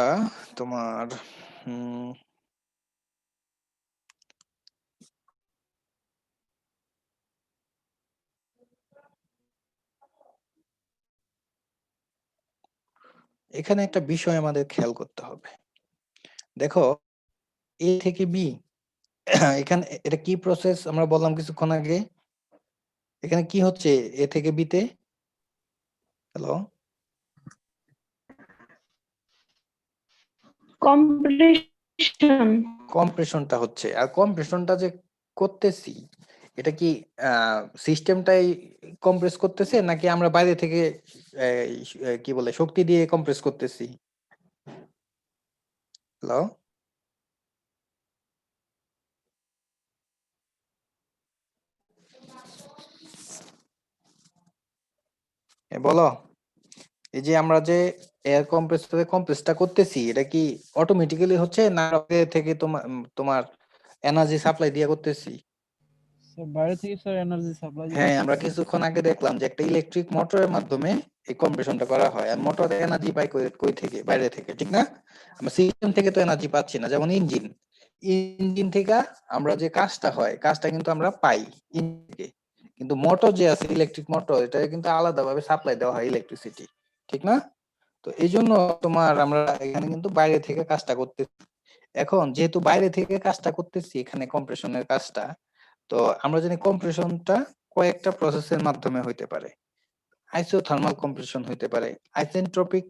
তোমার এখানে একটা বিষয় আমাদের খেয়াল করতে হবে। দেখো এ থেকে বি, এখানে এটা কি প্রসেস আমরা বললাম কিছুক্ষণ আগে, এখানে কি হচ্ছে এ থেকে বি তে, হ্যালো, কম্প্রেশন। কম্প্রেশনটা হচ্ছে। আর কম্প্রেশনটা যে করতেছি এটা কি সিস্টেমটাই কম্প্রেস করতেছে নাকি আমরা বাইরে থেকে কি বলে শক্তি দিয়ে কম্প্রেস করতেছি? হ্যালো, বলো, এই যে আমরা যে এয়ার কম্প্রেসরে কম্প্রেসটা করতেছি এটা কি অটোমেটিক্যালি হচ্ছে না বাইরে থেকে তোমার এনার্জি সাপ্লাই দিয়ে করতেছি? স্যার বাইরে থেকে স্যার এনার্জি সাপ্লাই হ্যাঁ, আমরা কিছুক্ষণ আগে দেখলাম যে একটা ইলেকট্রিক মোটরের মাধ্যমে এই কম্প্রেশনটা করা হয়। আর মোটর এনার্জি পাই কই থেকে? বাইরে থেকে, ঠিক না? আমরা সিস্টেম থেকে তো এনার্জি পাচ্ছি না। যেমন ইঞ্জিন থেকে আমরা যে কাজটা হয় কাজটা কিন্তু আমরা পাই ইঞ্জিন থেকে, কিন্তু মোটর যে আছে ইলেকট্রিক মোটর এটা কিন্তু আলাদাভাবে সাপ্লাই দেওয়া হয় ইলেকট্রিসিটি, ঠিক না? তো এই জন্য তোমার আমরা এখানে কিন্তু বাইরে থেকে কাজটা করতেছি। এখন যেহেতু বাইরে থেকে কাজটা করতেছি এখানে কম্প্রেশনের কাজটা, তো আমরা জানি কম্প্রেশনটা কয়েকটা প্রসেসের মাধ্যমে হইতে পারে। আইসোথার্মাল কম্প্রেশন হইতে পারে, আইসেন্ট্রপিক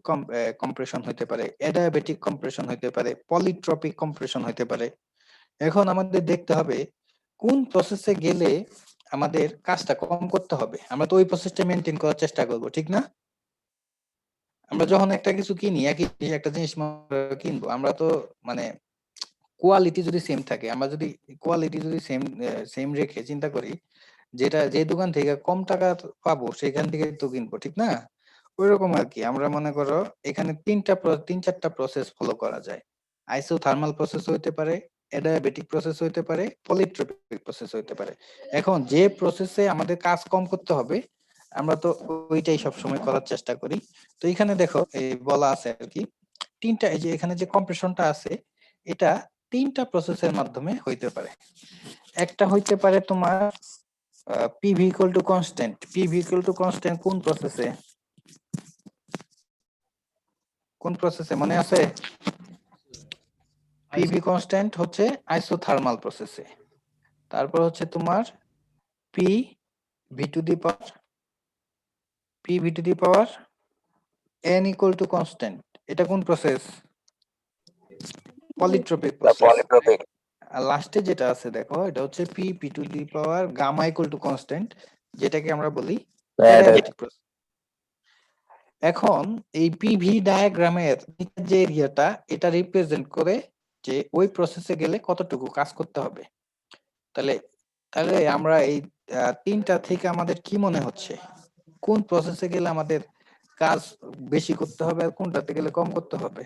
কম্প্রেশন হইতে পারে, অ্যাডিয়াবেটিক কম্প্রেশন হইতে পারে, পলিট্রপিক কম্প্রেশন হইতে পারে। এখন আমাদের দেখতে হবে কোন প্রসেসে গেলে আমাদের কাজটা কম করতে হবে, আমরা তো ওই প্রসেসটা মেনটেন করার চেষ্টা করব, ঠিক না? আমরা যখন একটা কিছু কিনি, একই একটা জিনিস কিনবো, আমরা তো মানে কোয়ালিটি যদি সেম থাকে, আমরা যদি কোয়ালিটি যদি সেম রেখে চিন্তা করি, যেটা যে দোকান থেকে কম টাকা পাবো সেখান থেকে তো কিনবো, ঠিক না? ওইরকম আর কি। আমরা মনে করো এখানে তিন চারটা প্রসেস ফলো করা যায়। আইসোথার্মাল প্রসেস হইতে পারে, অ্যাডিয়াবেটিক প্রসেস হইতে পারে, পলিট্রপিক প্রসেস হইতে পারে। এখন যে প্রসেসে আমাদের কাজ কম করতে হবে আমরা তো ওইটাই সবসময় করার চেষ্টা করি। তো এখানে দেখো এই বলা আছে আর কি তিনটা, এই যে এখানে যে কম্প্রেশনটা আছে এটা তিনটা প্রসেসের মাধ্যমে হইতে পারে। একটা হইতে পারে তোমার PV equal to constant. PV equal to constant কোন প্রসেসে মনে আছে? পিভি কনস্ট্যান্ট হচ্ছে আইসোথার্মাল প্রসেসে। তারপর হচ্ছে তোমার P V two the power N equal to constant, এটা কোন প্রসেস? পলিট্রপিক প্রসেস। পলিট্রপিক। আর লাস্টে যেটা আছে দেখো এটা হচ্ছে P to the power gamma equal to constant, যেটাকে আমরা বলি অ্যাডিয়াবেটিক প্রসেস। এখন এই পিভি ডায়াগ্রামের যে এরিয়াটা এটা রিপ্রেজেন্ট করে যে ওই প্রসেসে গেলে কতটুকু কাজ করতে হবে। তাহলে তাহলে আমরা এই তিনটা থেকে আমাদের কি মনে হচ্ছে কোন প্রসেসে গেলে আমাদের কাজ বেশি করতে হবে আর কোনটাতে গেলে কম করতে হবে?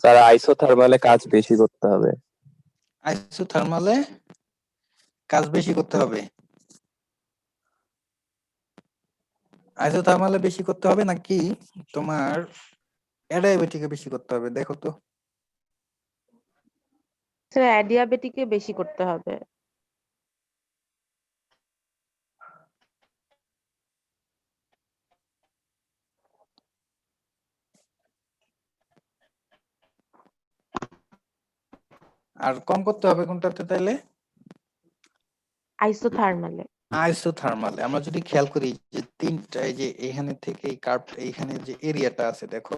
স্যার আইসোথার্মালে কাজ বেশি করতে হবে। আইসোথার্মালে কাজ বেশি করতে হবে। আইসোথার্মালে বেশি করতে হবে নাকি তোমার অ্যাডিয়াবেটিকে বেশি করতে হবে? দেখো তো। স্যার অ্যাডিয়াবেটিকে বেশি করতে হবে। আর কম করতে হবে কোনটাতে তাইলে? আইসোথার্মালে। আইসোথার্মালে আমরা যদি খেয়াল করি যে তিনটা, এই যে এখানে থেকে এই কার্ভ, এইখানে যে এরিয়াটা আছে দেখো,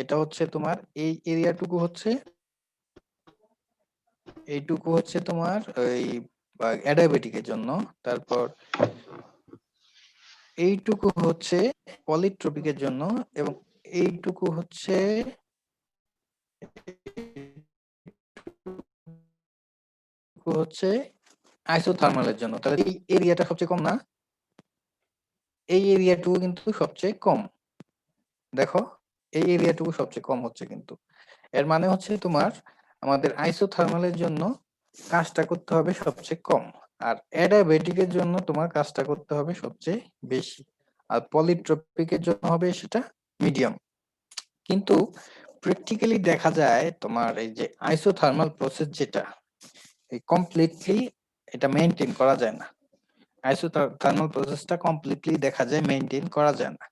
এটা হচ্ছে তোমার এই এরিয়াটুকু হচ্ছে, এইটুকু হচ্ছে তোমার ওই অ্যাডিয়াবেটিকের জন্য, তারপর এইটুকু হচ্ছে পলিট্রপিকের জন্য, এবং এইটুকু হচ্ছে আইসোথার্মালের জন্য। তাহলে এই এরিয়াটা সবচেয়ে কম না? এই এরিয়াটুকু কিন্তু সবচেয়ে কম। দেখো এই এরিয়াটুকু সবচেয়ে কম হচ্ছে, কিন্তু এর মানে হচ্ছে তোমার আমাদের আইসোথার্মালের জন্য কাজটা করতে হবে সবচেয়ে কম, আর অ্যাডিয়াবেটিকের জন্য তোমার কাজটা করতে হবে সবচেয়ে বেশি, আর পলিট্রপিকের জন্য হবে সেটা মিডিয়াম। কিন্তু প্র্যাকটিক্যালি দেখা যায় তোমার এই যে আইসোথার্মাল প্রসেস যেটা, এই কমপ্লিটলি এটা মেইনটেইন করা যায় না। আইসোথার্মাল প্রসেসটা কমপ্লিটলি দেখা যায় মেইনটেইন করা যায় না।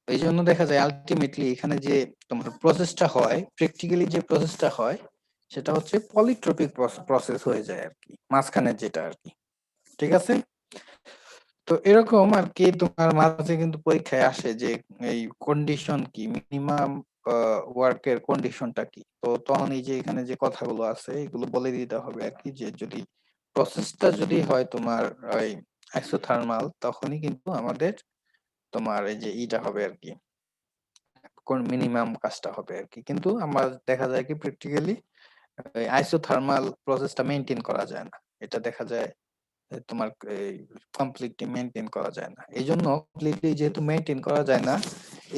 এই জন্য দেখা যায় আলটিমেটলি এখানে যে তোমার প্রসেসটা হয়, প্র্যাকটিক্যালি যে প্রসেসটা হয় সেটা হচ্ছে পলিট্রপিক প্রসেস হয়ে যায় আর কি, মাঝখানে যেটা আর কি। ঠিক আছে? তো এরকম আর কি তোমার মাঝে কিন্তু পরীক্ষায় আসে যে এই কন্ডিশন কি, মিনিমাম ওয়ার্কের কন্ডিশনটা কি। তো তখন এই যে এখানে যে কথাগুলো আছে এগুলো বলে দিতে হবে আর কি, যে যদি প্রসেসটা যদি হয় তোমার ওই আইসোথার্মাল, তখনই কিন্তু আমাদের তোমার এই যে ইটা হবে আর কি, কোন মিনিমাম কাজটা হবে আর কি। কিন্তু আমার দেখা যায় কি প্র্যাকটিক্যালি আইসোথার্মাল প্রসেসটা মেইনটেইন করা যায় না, এটা দেখা যায় তোমার কমপ্লিটলি মেইনটেইন করা যায় না। এই জন্য কমপ্লিটলি যেহেতু মেইনটেইন করা যায় না,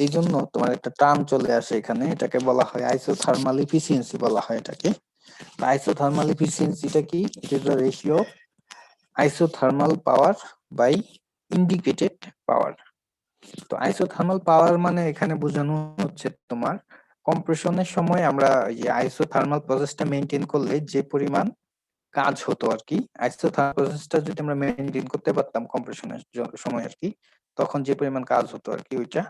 এই জন্য তোমার একটা টার্ম চলে আসে এখানে, এটাকে বলা হয় আইসোথার্মাল এফিসিয়েন্সি বলা হয় এটাকে। আইসোথার্মাল এফিসিয়েন্সিটা কি? It is the ratio isothermal power by indicated power. তো আইসোথার্মাল পাওয়ার মানে এখানে বোঝানো হচ্ছে তোমার কম্প্রেশনের সময় আমরা এই আইসোথার্মাল প্রসেসটা মেইনটেইন করলে যে পরিমাণ কাজ হতো আর কি, আইসোথার্মাল প্রসেসটা যদি আমরা মেইনটেইন করতে পারতাম কম্প্রেশনের সময় আর কি, তখন যে পরিমাণ কাজ হতো আর কি ওইটা।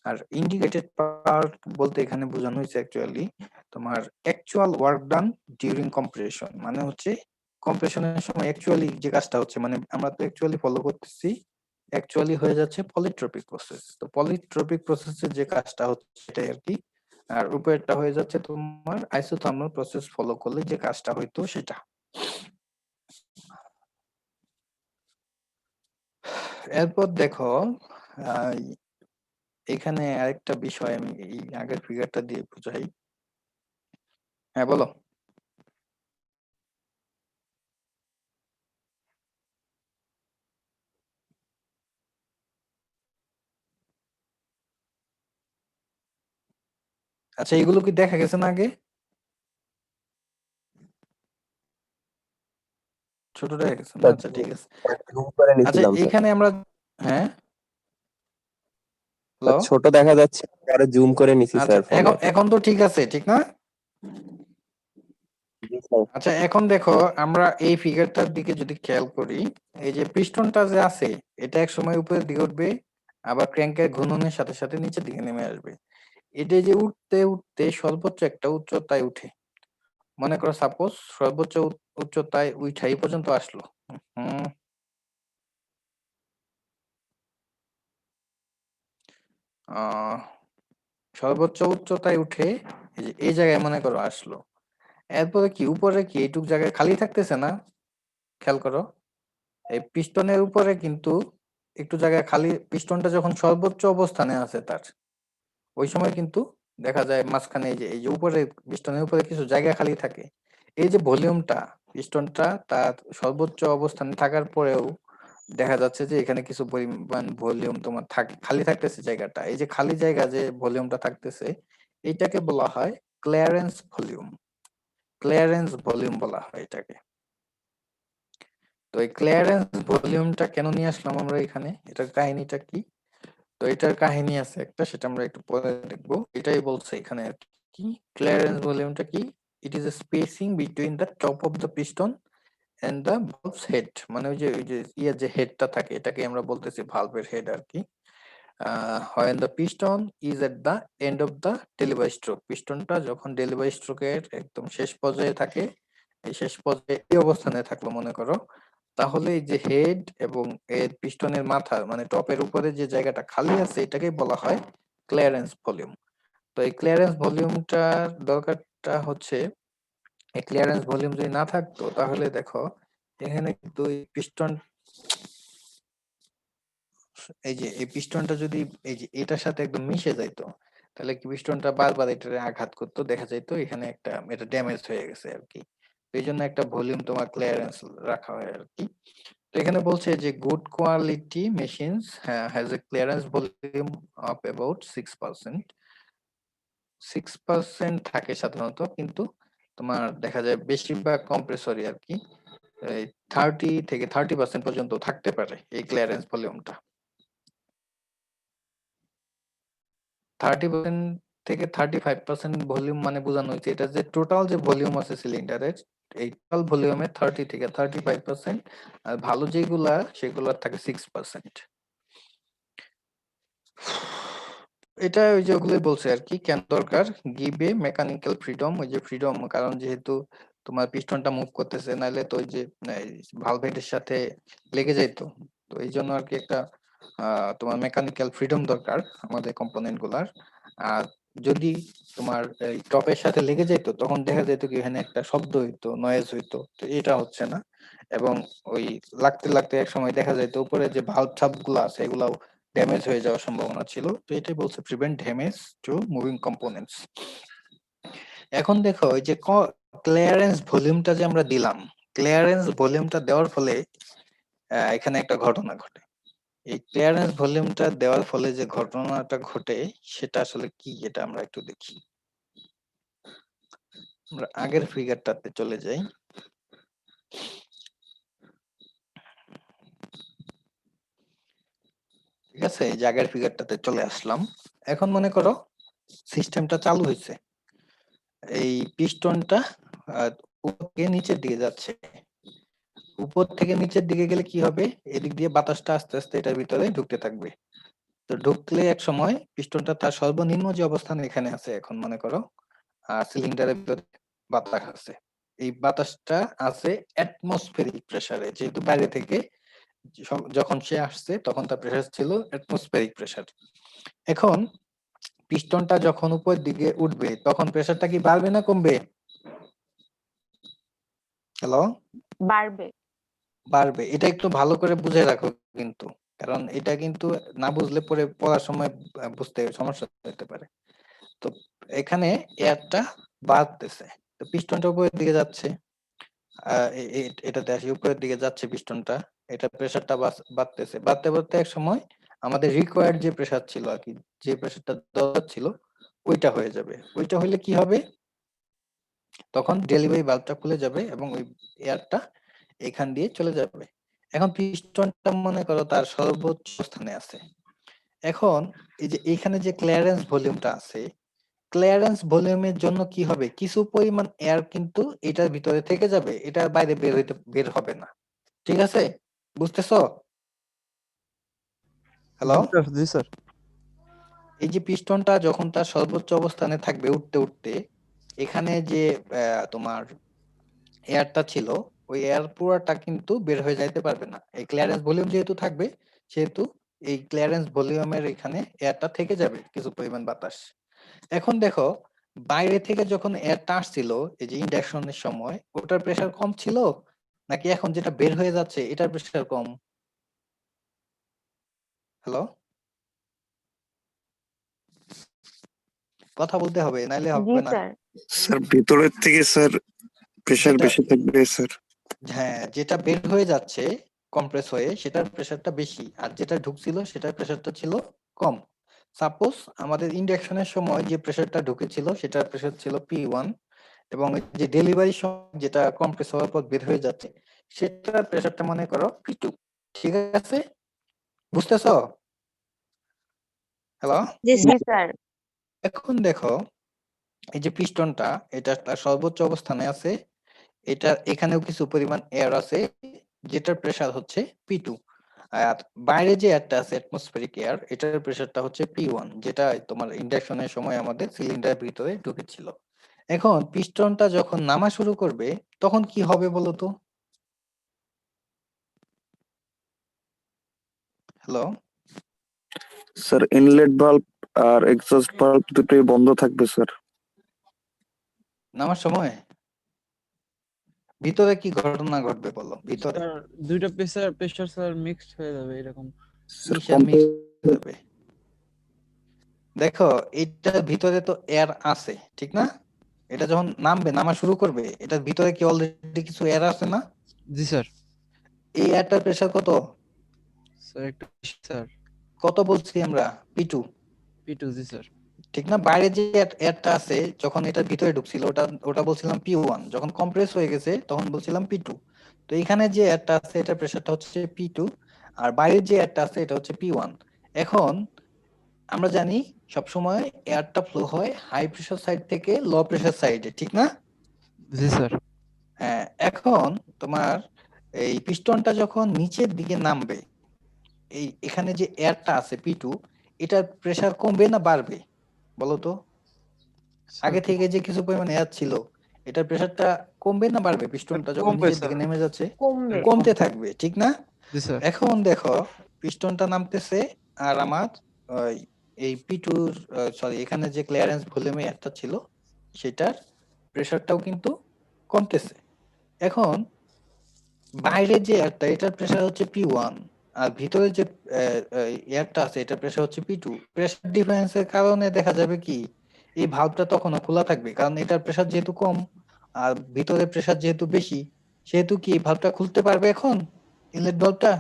আর ইন্ডিকেটেড পাওয়ার বলতে এখানে বোঝানো হয়েছে অ্যাকচুয়ালি তোমার actual work done during compression, মানে হচ্ছে কম্প্রেশনের সময় অ্যাকচুয়ালি যে কাজটা হচ্ছে, মানে আমরা তো অ্যাকচুয়ালি ফলো করতেছি, অ্যাকচুয়ালি হয়ে যাচ্ছে পলিট্রপিক প্রসেস। তো পলিট্রপিক প্রসেসের যে কাজটা হচ্ছে সেটাই আর কি, আর উপরেরটা হয়ে যাচ্ছে তোমার আইসোথার্মাল প্রসেস ফলো করলে যে কাজটা হইতো সেটা। এরপর দেখো এখানে আরেকটা বিষয় আমি এই আগের ফিগারটা দিয়ে বুঝাই। হ্যাঁ বলো। আচ্ছা এগুলো কি দেখা গেছে না আগে? ছোট দেখা গেছে না? আচ্ছা ঠিক আছে। জুম করে আচ্ছা নিছিলাম স্যার। এখানে আমরা, হ্যাঁ হ্যালো, ছোট দেখা যাচ্ছে, পরে জুম করে নিছি আচ্ছা স্যার ফোনে। এখন তো ঠিক আছে, ঠিক না? জি স্যার। আচ্ছা এখন দেখো আমরা এই ফিগারটার দিকে যদি খেয়াল করি, এই যে পিস্টনটা যে আছে এটা এক সময় উপরের দিকে উঠবে, আবার ক্র্যাঙ্কের ঘূর্ণনের সাথে সাথে নিচের দিকে নেমে আসবে। এটা যে উঠতে উঠতে সর্বোচ্চ একটা উচ্চতায় উঠে, মনে করো সাপোজ সর্বোচ্চ উচ্চতায় উঠা এই পর্যন্ত আসলো। হুম আহ সর্বোচ্চ উচ্চতায় উঠে এই জায়গায় মনে করো আসলো, এরপরে কি উপরে কি এইটুক জায়গায় খালি থাকতেছে না? খেয়াল করো, এই পিস্টনের উপরে কিন্তু একটু জায়গায় খালি, পিস্টনটা যখন সর্বোচ্চ অবস্থানে আছে তার ওই সময় কিন্তু দেখা যায় মাঝখানে এই যে উপরে পিস্টনের উপরে কিছু জায়গা খালি থাকে। এই যে ভলিউমটা, পিস্টনটা তার সর্বোচ্চ অবস্থানে থাকার পরেও দেখা যাচ্ছে যে এখানে কিছু পরিমাণ ভলিউম তোমার খালি থাকতেছে জায়গাটা। এই যে খালি জায়গা যে ভলিউমটা থাকতেছে, এইটাকে বলা হয় ক্লিয়ারেন্স ভলিউম। ক্লিয়ারেন্স ভলিউম বলা হয় এটাকে। তো এই ক্লিয়ারেন্স ভলিউমটা কেন নিয়ে আসলাম আমরা এখানে, এটার কাহিনীটা কি? তো এটার কাহিনী আছে একটা, সেটা আমরা একটু পরে দেখবো। এটাই বলছে এখানে আর কি, ক্লিয়ারেন্স ভলিউমটা কি, it is a spacing between the top of the piston and the valves head. মানে ওই যে ইয়ে যে হেডটা থাকে, এটাকে আমরা বলতেছি ভালভের হেড আর কি। when the piston is at the end of the delivery stroke, পিস্টনটা যখন ডেলিভারি স্ট্রোকের একদম শেষ পর্যায়ে থাকে, এই শেষ পর্যায়ে এই অবস্থানে থাকলো মনে করো, তাহলে এই যে হেড এবং এর পিস্টনের মাথা মানে টপের উপরে যে জায়গাটা খালি আছে এটাকে বলা হয় ক্লিয়ারেন্স ভলিউম। তো এই ক্লিয়ারেন্স ভলিউমটার দরকারটা হচ্ছে, এই ক্লিয়ারেন্স ভলিউম যদি না থাকতো তাহলে দেখো এখানে কিন্তু পিস্টন, এই যে এই পিস্টনটা যদি এই যে এটার সাথে একদম মিশে যাইতো, তাহলে কি পিস্টনটা বারবার এটারে আঘাত করতো, দেখা যাইতো এখানে একটা এটা ড্যামেজ হয়ে গেছে আর কি। এই জন্য একটা ভলিউম তোমার ক্লিয়ারেন্স রাখা হয় আর কি। তো এখানে বলছে যে good quality machines has a clearance volume of about 6%। 6% থাকে সাধারণত, কিন্তু তোমার দেখা যায় বেশিরভাগ কম্প্রেসরই আর কি 30 থেকে 30% পর্যন্ত থাকতে পারে এই ক্লিয়ারেন্স ভলিউমটা। 30% থেকে 35% ভলিউম মানে বোঝানো হয়েছে এটা যে টোটাল যে ভলিউম আছে সিলিন্ডারের, এই টোটাল ভলিউমে 30 থেকে 35%, আর ভালো যেগুলা সেগুলোর থাকে 6%। এটা ওই যে ওগুলোই বলছে আর কি, কেন দরকার, গিভ এ মেকানিক্যাল ফ্রিডম, ওই যে ফ্রিডম, কারণ যেহেতু তোমার পিস্টনটা মুভ করতেছে, নাহলে তো ওই যে ভালভেটের সাথে লেগে যাইতো। তো এই জন্য আর কি একটা তোমার মেকানিক্যাল ফ্রিডম দরকার আমাদের কম্পোনেন্ট গুলার। আর যদি তোমার এই টপের সাথে লেগে যেত তখন দেখা যেত কি এখানে একটা শব্দ হইতো, নয়েজ হইতো, তো এটা হচ্ছে না। এবং ওই লাগতে লাগতে এক সময় দেখা যেত উপরে যে ভালভ টাভ গুলো আছে এগুলাও ড্যামেজ হয়ে যাওয়ার সম্ভাবনা ছিল। তো এটাই বলছে prevent damage to moving components. এখন দেখো ওই যে ক্লিয়ারেন্স ভলিউমটা যে আমরা দিলাম, ক্লিয়ারেন্স ভলিউমটা দেওয়ার ফলে এখানে একটা ঘটনা ঘটে। এই ক্লিয়ারেন্স ভলিউমটা দেওয়ার ফলে যে ঘটনাটা ঘটে সেটা আসলে কি, এটা আমরা একটু দেখি। আমরা আগের ফিগারটাতে চলে যাই। ঠিক আছে, এই যে আগের ফিগারটাতে চলে আসলাম। এখন মনে করো সিস্টেমটা চালু হয়েছে, এই পিস্টনটা উপর থেকে নিচের দিকে যাচ্ছে। উপর থেকে নিচের দিকে গেলে কি হবে, এদিক দিয়ে বাতাসটা আস্তে আস্তে এটার ভিতরে ঢুকতে থাকবে। তো ঢুকলে এক সময় পিস্টনটা তার সর্বনিম্ন যে অবস্থান এখানে আছে, এখন মনে করো সিলিন্ডারের ভিতরে বাতাস আছে, এই বাতাসটা আছে অ্যাটমসফেরিক প্রেসারে, যেহেতু বাইরে থেকে যখন সে আসছে তখন তার প্রেসার ছিল অ্যাটমসফেরিক প্রেসার। এখন পিস্টনটা যখন উপর দিকে উঠবে তখন প্রেসারটা কি বাড়বে না কমবে? হ্যালো, বাড়বে। বাড়বে। এটা একটু ভালো করে বুঝে রাখো কিন্তু, কারণ এটা কিন্তু না বুঝলে পরে পড়ার সময় বুঝতে সমস্যা হতে পারে। তো এখানে এয়ারটা বাড়তেছে, তো পিস্টনটা উপরের দিকে যাচ্ছে, এটাতে আসি উপরের দিকে যাচ্ছে পিস্টনটা, এটা প্রেসারটা বাড়তেছে, বাড়তে বাড়তে এক সময় আমাদের রিকোয়ার্ড যে প্রেসার ছিল আর কি, যে প্রেসারটা দরকার ছিল ওইটা হয়ে যাবে। ওইটা হলে কি হবে, তখন ডেলিভারি ভালভটা খুলে যাবে এবং ওই এয়ারটা এখান দিয়ে চলে যাবে। এখন পিস্টনটা মনে করো তার সর্বোচ্চ স্থানে আছে। এখন এই যে এখানে যে ক্লিয়ারেন্স ভলিউমটা আছে, ক্লিয়ারেন্স ভলিউমের জন্য কি হবে, কিছু পরিমাণ এয়ার কিন্তু এটার ভিতরে থেকে যাবে, এটার বাইরে বের হবে না। ঠিক আছে, বুঝতেছো? হ্যালো, জি স্যার। এই যে পিস্টনটা যখন তার সর্বোচ্চ অবস্থানে থাকবে উঠতে উঠতে, এখানে যে তোমার এয়ারটা ছিল ওই এয়ার পুরাটা কিন্তু বের হয়ে যাইতে পারবে না। এই ক্লিয়ারেন্স ভলিউম যেহেতু থাকবে সেহেতু এই ক্লিয়ারেন্স ভলিউমের এখানে এয়ারটা থেকে যাবে কিছু পরিমাণ বাতাস। এখন দেখো বাইরে থেকে যখন এয়ারটা আসছিল এই যে ইন্ডাকশনের সময় ওটার প্রেসার কম ছিল নাকি এখন যেটা বের হয়ে যাচ্ছে এটার প্রেসার কম? হ্যালো, কথা বলতে হবে নাইলে জি হবে না। স্যার। স্যার ভিতরের থেকে স্যার প্রেসার যেটা বেশি থাকবে স্যার। হ্যাঁ যেটা বের হয়ে যাচ্ছে কম্প্রেস হয়ে সেটার প্রেসারটা বেশি আর যেটা ঢুকছিল সেটার প্রেসারটা ছিল কম। সাপোজ আমাদের ইন্ডাকশনের সময় যে প্রেসারটা ঢুকেছিল সেটার প্রেসার ছিল P1 এবং যে ডেলিভারির সময় যেটা কম্প্রেস হওয়ার পর বের হয়ে যাচ্ছে সেটার প্রেসারটা মনে করো P2। ঠিক আছে, বুঝতেছো? হ্যালো, জি স্যার। এখন দেখো এই যে পিস্টনটা এটা তার সর্বোচ্চ অবস্থানে আছে, এটা এখানেও কিছু পরিমাণ এয়ার আছে যেটার প্রেসার হচ্ছে P2 আর বাইরে যে এয়ারটা আছে অ্যাটমসফেরিক এয়ার এটার প্রেসারটা হচ্ছে P1 যেটা তোমার ইন্ডাকশনের সময় আমাদের সিলিন্ডারের ভিতরে ঢুকেছিল। এখন পিস্টনটা যখন নামা শুরু করবে তখন কি হবে বলো তো? হ্যালো, স্যার ইনলেট ভালভ আর এক্সস্ট ভালভ দুটোই বন্ধ থাকবে স্যার। নামার সময় ভিতরে কি ঘটনা ঘটবে বলো? ভিতরে স্যার দুইটা প্রেসার স্যার মিক্সড হয়ে যাবে এরকম। স্যার কিসের mix হবে? দেখো এইটার ভিতরে তো এয়ার আছে ঠিক না? এটা যখন নামবে নামা শুরু করবে এটার ভিতরে কি অলরেডি কিছু এয়ার আছে না? জি স্যার। এই এয়ারটার প্রেসার কত? স্যার একটু বেশি স্যার। কত বলছি আমরা? P2 P2 জি স্যার। ঠিক না? বাইরে যে এয়ারটা আছে যখন এটার ভিতরে ঢুকছিল ওটা বলছিলাম P1, যখন কম্প্রেস হয়ে গেছে তখন বলছিলাম P2। তো এখানে যে এয়ারটা আছে এটার প্রেসারটা হচ্ছে P2 আর বাইরের যে এয়ারটা আছে এটা হচ্ছে P1। এখন আমরা জানি সবসময় এয়ারটা ফ্লো হয় হাই প্রেসার সাইড থেকে লো প্রেসার সাইডে ঠিক না? জি স্যার। হ্যাঁ, এখন তোমার এই পিস্টনটা যখন নিচের দিকে নামবে এখানে যে এয়ারটা আছে P2 এটার প্রেসার কমবে না বাড়বে বলো তো? আগে থেকে যে কিছু পরিমাণ এয়ার ছিল এটার প্রেসারটা কমবে না বাড়বে? পিস্টনটা যখন কমবে নিচের স্যার। দিকে নেমে যাচ্ছে কমবে। কমতে থাকবে ঠিক না? জি স্যার। এখন দেখো পিস্টনটা নামতেছে আর আমার ওই এই P2 সরি এখানে যে ক্লিয়ারেন্স ভলিউমে একটা ছিল সেটার প্রেসারটাও কিন্তু কমতেছে। এখন বাইরে যে এয়ারটা এটার প্রেসার হচ্ছে P1 আর ভিতরে যে এয়ারটা আছে এটার প্রেসার হচ্ছে P2। প্রেসার ডিফারেন্সের কারণে দেখা যাবে কি এই ভালভটা তখনও খোলা থাকবে কারণ এটার প্রেসার যেহেতু কম আর ভিতরে প্রেসার যেহেতু বেশি সেহেতু কি ভালভটা খুলতে পারবে এখন ইনলেট ভালভটা?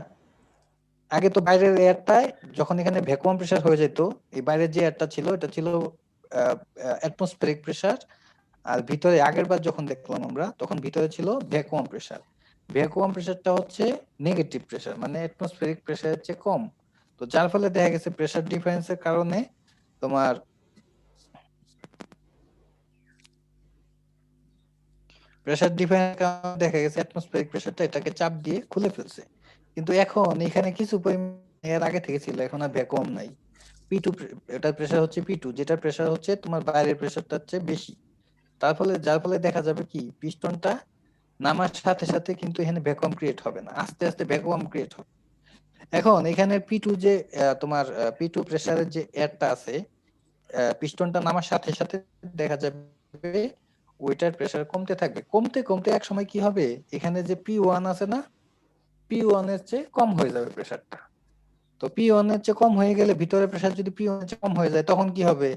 আগে তো বাইরের এয়ারটায় যখন এখানে ভ্যাকুয়াম প্রেসার হয়ে যেত এই বাইরের যে এয়ারটা ছিল এটা ছিল অ্যাটমসফেরিক প্রেসার আর ভিতরে আগের বার যখন দেখলাম আমরা তখন ভিতরে ছিল ভ্যাকুয়াম প্রেসার। ভ্যাকুয়াম প্রেসারটা হচ্ছে নেগেটিভ প্রেসার মানে অ্যাটমসফেরিক প্রেসারের চেয়ে কম। তো যার ফলে দেখা গেছে প্রেসার ডিফারেন্সের কারণে তোমার দেখা গেছে অ্যাটমসফেরিক প্রেসারটা এটাকে চাপ দিয়ে খুলে ফেলছে। কিন্তু এখন এখানে কিছু পরিমাণ এর আগে থেকে ছিল এখন আর ভ্যাকুয়াম নাই। P2 এটার প্রেসার হচ্ছে P2 যেটার প্রেসার হচ্ছে তোমার বাইরের প্রেসারটা হচ্ছে বেশি। যার ফলে দেখা যাবে কি পিস্টনটা নামার সাথে সাথে কিন্তু এখানে ভ্যাকুয়াম ক্রিয়েট হবে না, আস্তে আস্তে ভ্যাকুয়াম ক্রিয়েট হবে। এখন এখানে P2 যে তোমার P2 প্রেসারের যে এয়ারটা আছে পিস্টনটা নামার সাথে সাথে দেখা যাবে ওইটার প্রেসার কমতে থাকবে, কমতে কমতে এক সময় কি হবে এখানে যে P1 আছে না P1 এর চেয়ে কম হয়ে যাবে প্রেসারটা। তো P1 এর চেয়ে কম হয়ে গেলে ভিতরে প্রেসার যদি P1 এর চেয়ে কম হয়ে যায় তখন কি হবে?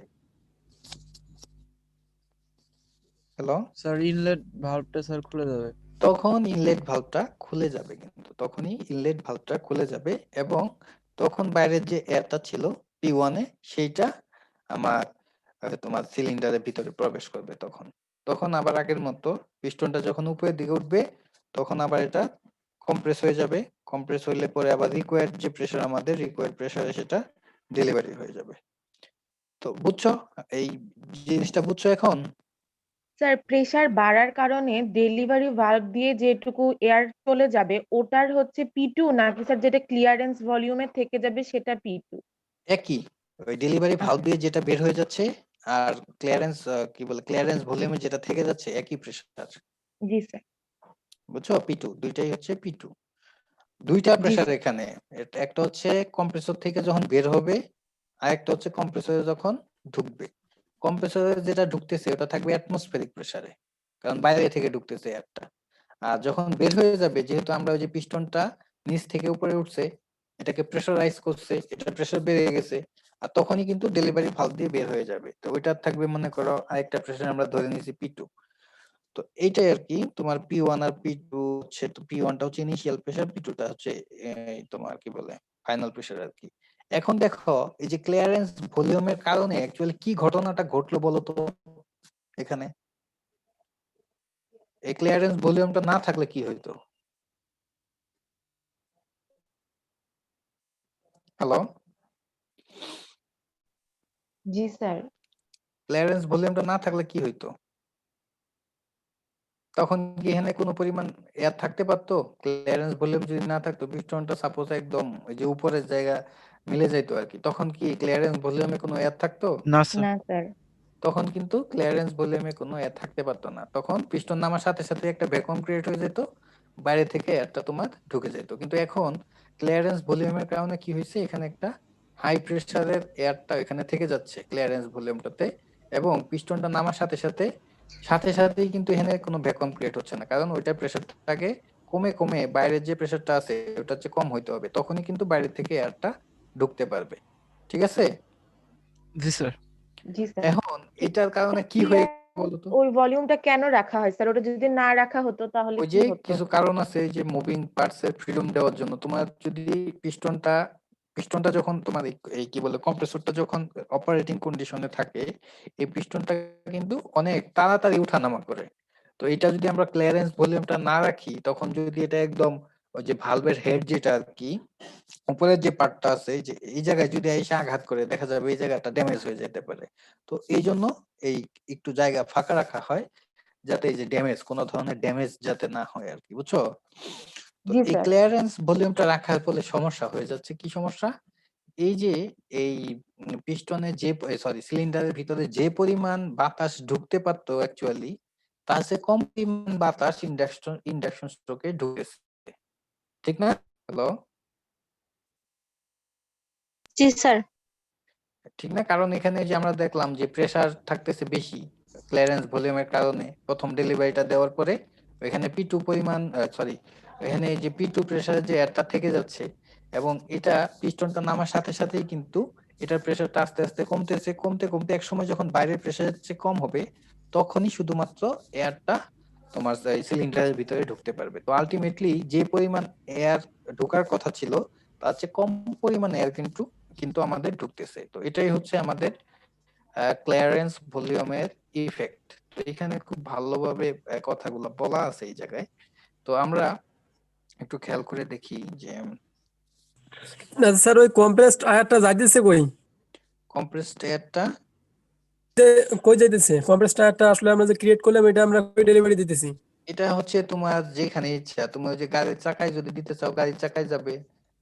হ্যালো, স্যার ইনলেট ভালভটা স্যার খুলে যাবে। তখন ইনলেট ভালভটা খুলে যাবে, কিন্তু তখনই ইনলেট ভালভটা খুলে যাবে এবং তখন বাইরের যে এয়ারটা ছিল P1 এ সেইটা আমার তোমার সিলিন্ডারের ভিতরে প্রবেশ করবে। তখন আবার আগের মতো পিস্টনটা যখন উপরের দিকে উঠবে তখন আবার এটা কম্প্রেস হয়ে যাবে। কম্প্রেস হইলে পরে আবার রিকোয়ার্ড যে প্রেসার আমাদের রিকোয়ার্ড প্রেসারে সেটা ডেলিভারি হয়ে যাবে। তো বুঝছো এই জিনিসটা? বুঝছো এখন? স্যার প্রেসার বাড়ার কারণে ডেলিভারি ভালভ দিয়ে যেটুকু এয়ার চলে যাবে ওটার হচ্ছে P2 নাকি স্যার যেটা ক্লিয়ারেন্স ভলিউমে থেকে যাবে সেটা P2? একই, ওই ডেলিভারি ভালভ দিয়ে যেটা বের হয়ে যাচ্ছে আর ক্লিয়ারেন্স কি বলে ক্লিয়ারেন্স ভলিউমে যেটা থেকে যাচ্ছে একই প্রেসার। জি স্যার। বুঝছো? P2 দুইটাই হচ্ছে P2। দুইটা জি প্রেসার স্যার। এখানে, একটা হচ্ছে কম্প্রেসর থেকে যখন বের হবে আর একটা হচ্ছে কম্প্রেসরে যখন ঢুকবে। কম্প্রেসরে যেটা ঢুকতেছে ওটা থাকবে অ্যাটমসফেরিক প্রেসারে, কারণ বাইরে থেকে ঢুকতেছে এয়ারটা। আর যখন বের হয়ে যাবে, যেহেতু আমরা ওই যে পিস্টনটা নিচ থেকে উপরে উঠছে, এটাকে প্রেসারাইজ করছে, এটা প্রেসার বেড়ে গেছে, আর তখনই কিন্তু ডেলিভারি ভালভ দিয়ে বের হয়ে যাবে। তো ওইটা থাকবে মনে করো আরেকটা প্রেসার আমরা ধরে নিয়েছি P2। তো এইটাই আর কি তোমার P1 আর P2 হচ্ছে, তো P1 টা হচ্ছে ইনিশিয়াল প্রেসার, P2 টা হচ্ছে তোমার কি বলে ফাইনাল প্রেসার আর কি। এখন দেখো এই যে ক্লিয়ারেন্স ভলিউমের কারণে অ্যাকচুয়ালি কি ঘটনাটা ঘটলো বলো তো এখানে? এই ক্লিয়ারেন্স ভলিউমটা না থাকলে কি হইতো? হ্যালো, জি স্যার। ক্লিয়ারেন্স ভলিউমটা না থাকলে কি হইতো? তখন কি এখানে কোনো পরিমাণ এয়ার থাকতে পারতো? ক্লিয়ারেন্স ভলিউম যদি না থাকতো, পিস্টনটা সাপোজ একদম ওই যে উপরের জায়গা মিলে যাইতো আর কি, তখন কি ক্লিয়ারেন্স ভলিউমে কোনো এয়ার থাকতো? না স্যার। না স্যার। তখন কিন্তু ক্লিয়ারেন্স ভলিউমে কোনো এয়ার থাকতে পারতো না, তখন পিস্টন নামার সাথে সাথে একটা ভ্যাকুয়াম ক্রিয়েট হয়ে যেত, বাইরে থেকে এয়ারটা তোমার ঢুকে যেত। কিন্তু এখন ক্লিয়ারেন্স ভলিউমের কারণে কি হয়েছে, এখানে একটা হাই প্রেসারের এয়ারটা এখানে থেকে যাচ্ছে ক্লিয়ারেন্স ভলিউমটাতে, এবং পিস্টনটা নামার সাথে সাথেই কিন্তু এখানে কোনো ভ্যাকুয়াম ক্রিয়েট হচ্ছে না, কারণ ওইটার প্রেসারটাকে কমে কমে বাইরের যে প্রেসারটা আছে ওটা হচ্ছে কম হইতে হবে, তখনই কিন্তু বাইরে থেকে এয়ারটা ঢুকতে পারবে। ঠিক আছে? জি স্যার। জি স্যার। এখন এটার কারণে কি হয়ে বলতো? ওই ভলিউমটা কেন রাখা হয় স্যার? ওটা যদি না রাখা হতো তাহলে ওই কি যে হতো? কিছু কারণ আছে, যে মুভিং পার্টস এর ফ্রিডম দেওয়ার জন্য। তোমার যদি পিস্টনটা যখন তোমার এই কি বলে কম্প্রেসরটা যখন অপারেটিং কন্ডিশনে থাকে, এই পিস্টনটা কিন্তু অনেক তাড়াতাড়ি উঠানামা করে। তো এটা যদি আমরা ক্লিয়ারেন্স ভলিউমটা না রাখি, তখন যদি এটা একদম ওই যে ভালভের হেড যেটা আর কি উপরের যে পার্টটা আছে, যে এই জায়গায় যদি এসে আঘাত করে, দেখা যাবে এই জায়গাটা ড্যামেজ হয়ে যেতে পারে। তো এই জন্য এই একটু জায়গা ফাঁকা রাখা হয়, যাতে এই যে কোনো ধরনের ড্যামেজ যাতে না হয় আর কি, বুঝছো? তো জি এই স্যার। ক্লিয়ারেন্স ভলিউমটা রাখার ফলে সমস্যা হয়ে যাচ্ছে, কি সমস্যা? এই যে এই পিস্টনে যে সিলিন্ডারের ভিতরে যে পরিমাণ বাতাস ঢুকতে পারতো অ্যাকচুয়ালি, তার চেয়ে কম পরিমাণ বাতাস ইন্ডাকশন স্ট্রোকে ঢুকেছে, ঠিক না? হ্যালো, জি স্যার। ঠিক না? কারণ এখানে যে আমরা দেখলাম যে প্রেসার থাকতেছে বেশি ক্লিয়ারেন্স ভলিউমের কারণে, প্রথম ডেলিভারিটা দেওয়ার পরে এখানে P2 পরিমাণ এখানে যে P2 প্রেসার যে এয়ারটা থেকে যাচ্ছে, এবং এটা পিস্টনটা নামার সাথে সাথেই কিন্তু এটার প্রেসারটা আস্তে আস্তে কমতে এক সময় যখন বাইরের প্রেসারের চেয়ে কম হবে, তখনই শুধুমাত্র এয়ারটা তোমার সিলিন্ডারের ভিতরে ঢুকতে পারবে। তো আলটিমেটলি যে পরিমাণ এয়ার ঢোকার কথা ছিল, তার চেয়ে কম পরিমাণ এয়ার কিন্তু কিন্তু আমাদের ঢুকতেছে। তো এটাই হচ্ছে আমাদের ক্লিয়ারেন্স ভলিউমের ইফেক্ট। তো এখানে খুব ভালোভাবে কথাগুলো বলা আছে এই জায়গায়। তো আমরা একটু খেয়াল করে দেখি যে না স্যার, ওই কম্প্রেসড এয়ারটা যাইতেছে কই? কম্প্রেসড এয়ারটা কই যাইতেছে কম্প্রেসড এয়ারটা? আসলে আমরা যে ক্রিয়েট করলাম এটা আমরা কই ডেলিভারি দিতেছি? এটা হচ্ছে তোমার যেখানে ইচ্ছা, তুমি ওই যে গাড়ির চাকায় যদি দিতে চাও গাড়ির চাকায় যাবে,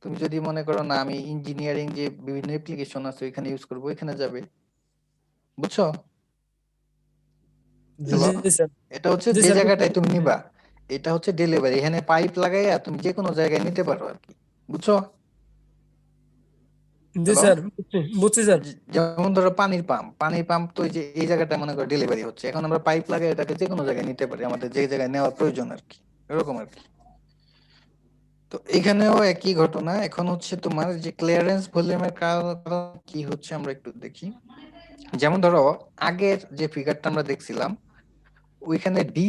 তুমি যদি মনে করো না আমি ইঞ্জিনিয়ারিং যে বিভিন্ন অ্যাপ্লিকেশন আছে ওইখানে ইউজ করবো, ওইখানে যাবে। বুঝছো? জি হ্যালো, স্যার। এটা হচ্ছে জি যে স্যার, জায়গাটায় তুমি নিবা, এটা হচ্ছে ডেলিভারি। এখানে পাইপ লাগাইয়া তুমি যে কোনো জায়গায় নিতে পারো আর কি, বুঝছো? জি হ্যালো, স্যার, বুঝছি স্যার। যেমন ধরো পানির পাম্প তো এই যে এই জায়গাটা মনে করো ডেলিভারি হচ্ছে, এখন আমরা পাইপ লাগাই এটাকে যে কোনো জায়গায় নিতে পারি, আমাদের যে জায়গায় নেওয়ার প্রয়োজন আর কি, এরকম আর কি। তো এখানেও একই ঘটনা। এখন হচ্ছে তোমার যে ক্লিয়ারেন্স ভলিউমের কারণ কি হচ্ছে আমরা একটু দেখি। যেমন ধরো আগের যে ফিগারটা আমরা দেখছিলাম, ওইখানে ডি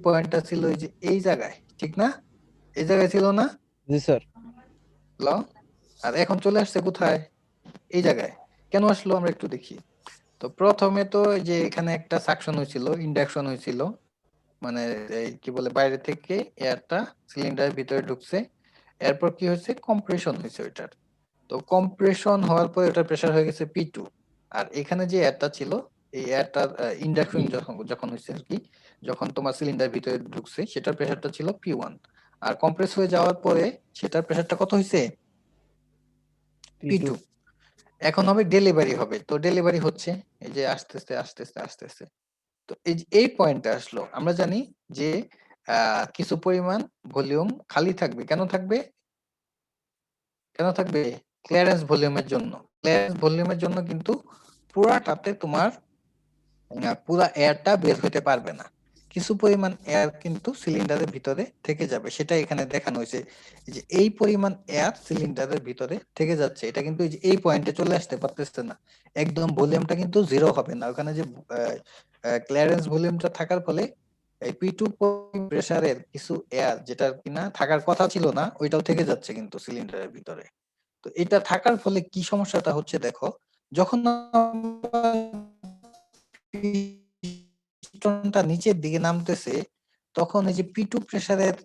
পয়েন্টটা ছিল ওই যে এই জায়গায়, ঠিক না? এই জায়গায় ছিল না? জি স্যার। হ্যালো, আর এখন চলে আসছে কোথায়? এই জায়গায়। কেন আসলো আমরা একটু দেখি। তো প্রথমে তো এই যে এখানে একটা সাকশন হয়েছিল, ইন্ডাকশন হয়েছিল, মানে এই কি বলে বাইরে থেকে এয়ারটা সিলিন্ডারের ভিতরে ঢুকছে, এরপর কি হয়েছে, কম্প্রেশন হয়েছে ওইটার। তো কম্প্রেশন হওয়ার পরে ওটার প্রেসার হয়ে গেছে P2, আর এখানে যে এয়ারটা ছিল এই এয়ারটার ইন্ডাকশন যখন হয়েছে আর কি, যখন তোমার সিলিন্ডার ভিতরে ঢুকছে সেটার প্রেসারটা ছিল P1, আর কম্প্রেস হয়ে যাওয়ার পরে সেটার প্রেসারটা কত হয়েছে, P2। এখন হবে ডেলিভারি হবে, তো ডেলিভারি হচ্ছে এই যে আস্তে আস্তে। তো এই পয়েন্টে আসলো, আমরা জানি যে কিছু পরিমাণ ভলিউম খালি থাকবে। কেন থাকবে? ক্লিয়ারেন্স ভলিউমের জন্য। ক্লিয়ারেন্স ভলিউমের জন্য কিন্তু পুরাটাতে তোমার পুরা এয়ারটা বের হতে পারবে না, কিছু পরিমাণ এয়ার কিন্তু সিলিন্ডারের ভিতরে থেকে যাবে, সেটা এখানে দেখানো হয়েছে যে এই পরিমাণ এয়ার সিলিন্ডারের ভিতরে থেকে যাচ্ছে, এটা কিন্তু এই পয়েন্টে চলে আসতে পারতেছে না, একদম ভলিউমটা কিন্তু জিরো হবে না, ওখানে যে ক্লিয়ারেন্স ভলিউমটা থাকার ফলে এই P2 প্রেসারের কিছু এয়ার যেটা কিনা থাকার কথা ছিল না ওইটাও থেকে যাচ্ছে কিন্তু সিলিন্ডারের ভিতরে। তো এটা থাকার ফলে কি সমস্যাটা হচ্ছে দেখো, যখন পিস্টনটা নিচের দিকে নামতেছে তখন এই যে P2 প্রেসারের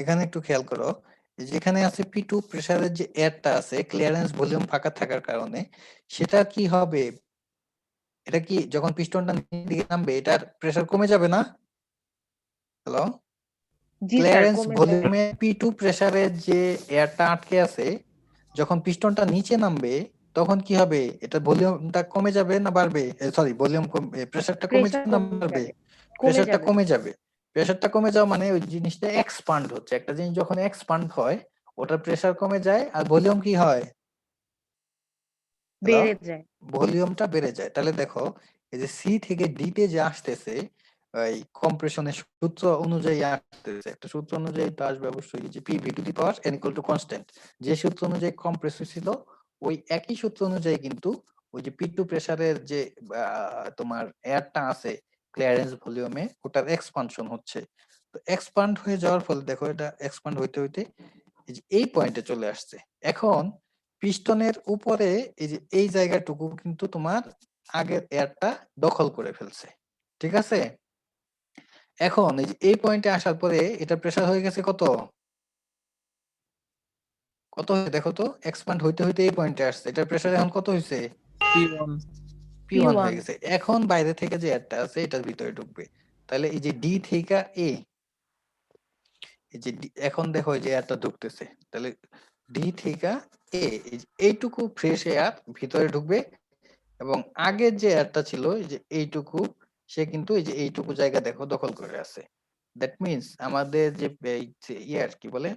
এখানে একটু খেয়াল করো, যেখানে আছে P2 প্রেসারের যে এয়ারটা আছে ক্লিয়ারেন্স ভলিউম ফাঁকা থাকার কারণে সেটা কি হবে, এটা কি যখন পিস্টনটা নিচের দিকে নামবে এটার প্রেসার কমে যাবে না? হ্যালো, জি স্যার, ক্লিয়ারেন্স কমে যাবে। ভলিউমে P2 প্রেসারের যে এয়ারটা আটকে আছে যখন পিস্টনটা নিচে নামবে তখন কি হবে, এটা ভলিউমটা কমে যাবে না বাড়বে, সরি ভলিউম প্রেসারটা কমে প্রেসার যাবে না কমে বাড়বে? যাবে, কমে প্রেসারটা যাবে, কমে যাবে, প্রেসারটা কমে যাওয়া মানে ওই জিনিসটা এক্সপান্ড হচ্ছে, একটা জিনিস যখন এক্সপান্ড হয় ওটার প্রেসার কমে যায় আর ভলিউম কি হয়, বেড়ে যায়। ভলিউমটা বেড়ে যায়। তাহলে দেখো এই যে সি থেকে ডি তে যে আসতেছে এই কম্প্রেশনের সূত্র অনুযায়ী আসতেছে, একটা সূত্র অনুযায়ী তো আসবে অবশ্যই যে P V two the power N equal to constant, যে সূত্র অনুযায়ী কম্প্রেস ছিল ওই একই সূত্র অনুযায়ী কিন্তু ওই যে P2 প্রেসারের যে তোমার এয়ারটা আছে ক্লিয়ারেন্স ভলিউমে ওটার এক্সপানশন হচ্ছে, তো এক্সপান্ড হয়ে যাওয়ার ফলে দেখো এটা এক্সপান্ড হইতে হইতে এই যে এই পয়েন্টে চলে আসছে। এখন পিস্টনের উপরে এই যে এই জায়গাটুকু কিন্তু তোমার আগের এয়ারটা দখল করে ফেলছে, ঠিক আছে? এখন এই যে এই পয়েন্টে আসার পরে এটা প্রেসার হয়ে গেছে কত, কত হয়েছে দেখো তো, এক্সপান্ড হইতে হইতে এই পয়েন্টে আসছে, এটার প্রেসার এখন কত হয়েছে, P1 P1 P1 হয়ে গেছে। এখন বাইরে থেকে যে এয়ারটা আছে এটার ভিতরে ঢুকবে, তাহলে এই যে ডি থেকে এ, এই যে এখন দেখো এই যে এয়ারটা ঢুকতেছে, তাহলে ডি থেকে এ এইটুকু ফ্রেশ এয়ার ভিতরে ঢুকবে এবং আগের যে এয়ারটা ছিল এই যে এইটুকু সে কিন্তু এই যে এইটুকু জায়গা দেখো দখল করে আছে। দ্যাট মিন্স আমাদের যে ইয়ার কি বলে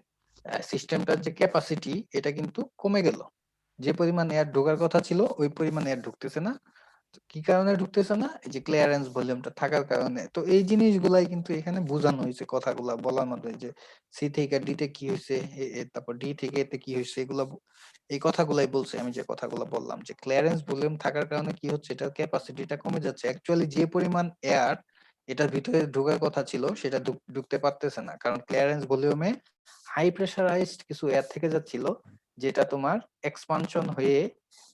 সিস্টেমটার যে ক্যাপাসিটি এটা কিন্তু কমে গেল, যে পরিমাণ এয়ার ঢোকার কথা ছিল ওই পরিমাণ এয়ার ঢুকতেছে না। কি কারণে ঢুকতেছে না, এই যে ক্লিয়ারেন্স ভলিউমটা থাকার কারণে। তো এই জিনিসগুলাই কিন্তু এখানে বোঝানো হয়েছে, কথাগুলা বলার মধ্যে যে সি থেকে ডি তে কি হয়েছে, তারপর ডি থেকে এতে কি হয়েছে, এগুলো এই কথাগুলাই বলছে। আমি যে কথাগুলো বললাম যে ক্লিয়ারেন্স ভলিউম থাকার কারণে কি হচ্ছে, এটার ক্যাপাসিটিটা কমে যাচ্ছে, অ্যাকচুয়ালি যে পরিমাণ এয়ার এটার ভিতরে ঢোকার কথা ছিল সেটা ঢুকতে পারতেছে না, কারণ ক্লিয়ারেন্স ভলিউমে হাই প্রেসারাইজড কিছু এয়ার থেকে যাচ্ছিল যেটা তোমার এক্সপানশন হয়ে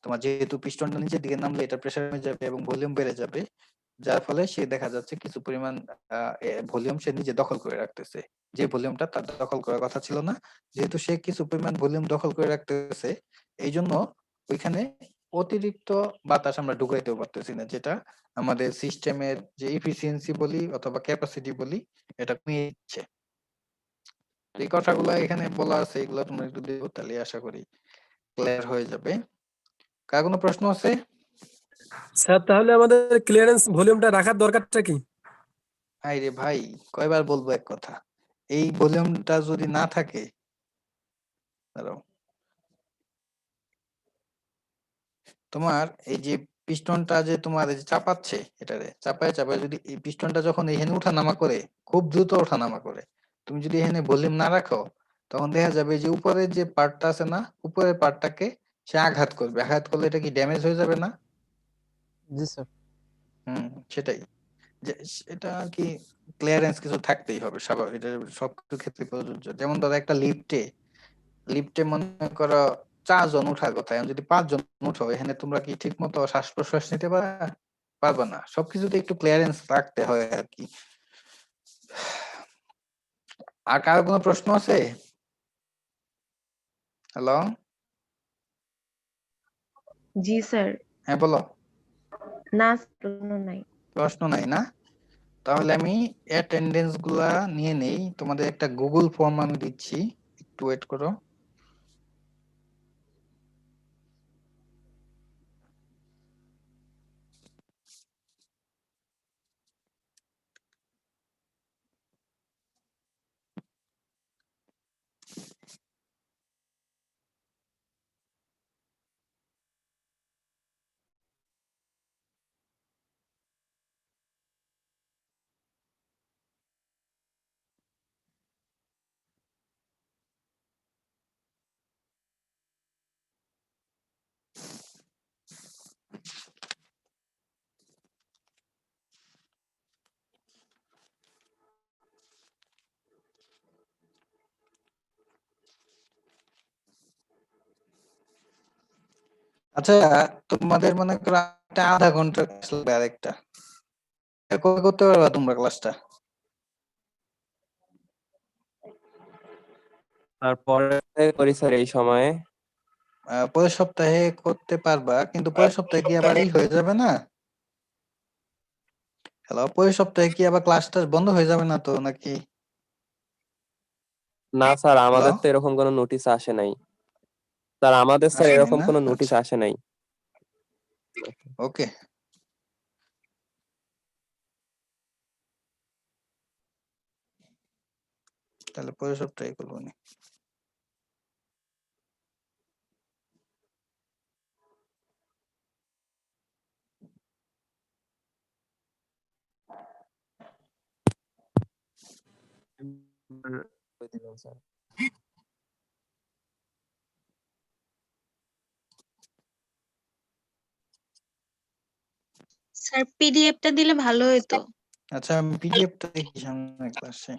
তোমার যেহেতু পিস্টনটা নিচের দিকে নামলে এটা প্রেসার কমে যাবে এবং ভলিউম বেড়ে যাবে, যার ফলে সে দেখা যাচ্ছে কিছু পরিমাণ ভলিউম সে নিজে দখল করে রাখতেছে, যে ভলিউমটা তার দখল করার কথা ছিল না। যেহেতু সে কিছু পরিমাণ ভলিউম দখল করে রাখতেছে এই জন্য ওইখানে অতিরিক্ত বাতাস আমরা ঢুকাইতেও পারতেছি না, যেটা আমাদের সিস্টেমের যে এফিসিয়েন্সি বলি অথবা ক্যাপাসিটি বলি এটা কমিয়ে দিচ্ছে। এই কথাগুলো এখানে বলা আছে, এগুলো তোমরা একটু দেখো, তাহলে আশা করি ক্লিয়ার হয়ে যাবে। কার কোনো প্রশ্ন আছে? স্যার তাহলে আমাদের ক্লিয়ারেন্স ভলিউমটা রাখার দরকারটা কি? আরে ভাই কয়বার বলবো এক কথা, এই ভলিউমটা যদি না থাকে, দাঁড়াও, তোমার এই যে পিস্টনটা যে তোমার এই যে চাপাচ্ছে, এটারে চাপায় চাপায় যদি এই পিস্টনটা যখন এখানে ওঠানামা করে, খুব দ্রুত ওঠানামা করে, তুমি যদি এখানে ভলিউম না রাখো তখন দেখা যাবে যে উপরের যে পার্টটা আছে না, উপরের পার্টটাকে সে আঘাত করবে, আঘাত করলে এটা কি ড্যামেজ হয়ে যাবে না? জি স্যার। সেটাই, যে এটা আর কি ক্লিয়ারেন্স কিছু থাকতেই হবে স্বাভাবিক, এটা সব ক্ষেত্রে প্রযোজ্য। যেমন ধরো একটা লিফটে মনে করো 4 জন ওঠার কথা, এখন যদি 5 জন উঠো এখানে তোমরা কি ঠিক মতো শ্বাস প্রশ্বাস নিতে পারবা না, সবকিছুতে একটু ক্লিয়ারেন্স রাখতে হয় আর কি। আর কারো কোনো প্রশ্ন আছে? হ্যালো, জি স্যার। হ্যাঁ বলো। না, প্রশ্ন নাই। প্রশ্ন নাই না? তাহলে আমি অ্যাটেন্ডেন্স গুলা নিয়ে নেই, তোমাদের একটা গুগল ফর্ম আমি দিচ্ছি, একটু ওয়েট করো। আচ্ছা, তোমাদের মনে করো একটা আধা ঘন্টার ক্লাস লাগবে আরেকটা, কবে করতে পারবা তোমরা ক্লাসটা? তারপরে করি স্যার এই সময়ে। পরের সপ্তাহে করতে পারবা, কিন্তু পরের সপ্তাহে কি আবার হয়ে যাবে না? হ্যালো, পরের সপ্তাহে কি আবার ক্লাসটা বন্ধ হয়ে যাবে না তো নাকি? না স্যার, হ্যালো, আমাদের তো এরকম কোনো নোটিশ আসে নাই। স্যার আমাদের স্যার আসেনি এরকম না? কোনো নোটিশ আচ্ছা, আসে নাই। ওকে। তাহলে পরের সপ্তাহে করবো নি। স্যার স্যার পিডিএফটা দিলে ভালো হতো। আচ্ছা, আমি পিডিএফটা দেখি সামনে ক্লাসে।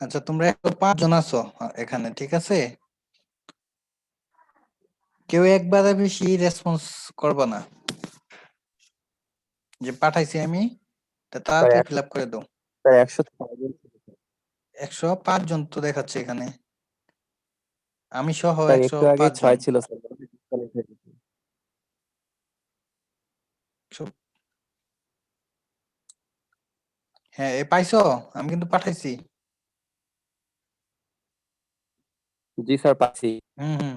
আচ্ছা, তোমরা 105 জন আছো এখানে, ঠিক আছে? কেউ একবারে বেশি রেসপন্স করবা না। যে পাঠাইছি আমি, তা স্যার তাড়াতাড়ি ফিল আপ করে দাও। স্যার 106 জন ছিল। 105 জন তো দেখাচ্ছে এখানে, আমি সহ স্যার একটু আগে 105 জন। 6 ছিল স্যার। disconnect হয়ে গেছে। হ্যাঁ, পাইছো? আমি কিন্তু পাঠাইছি। জি স্যার পাচ্ছি। হুম হুম।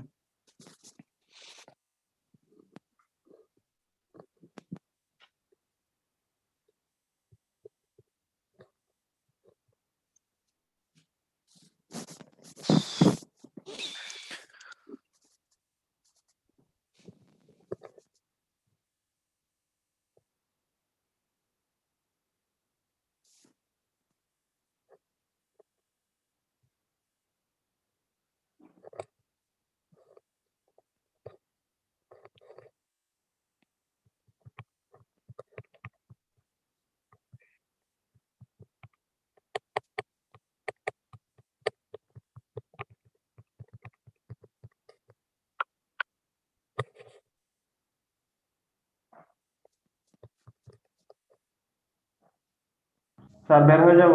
স্যার বের হয়ে যাব।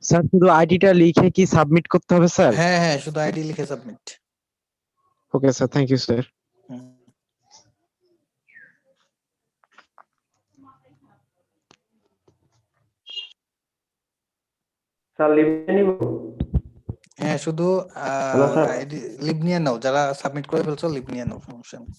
স্যার শুধু আইডিটা লিখে কি সাবমিট করতে হবে স্যার? হ্যাঁ হ্যাঁ, শুধু আইডি লিখে submit. Okay sir, thank you sir. Sir leave নিব। হ্যাঁ, শুধু হ্যালো স্যার। আইডি লিভ নিয়ে নাও, যারা সাবমিট করে ফেলছো লিভ নিয়ে নাও, সমস্যা নেই।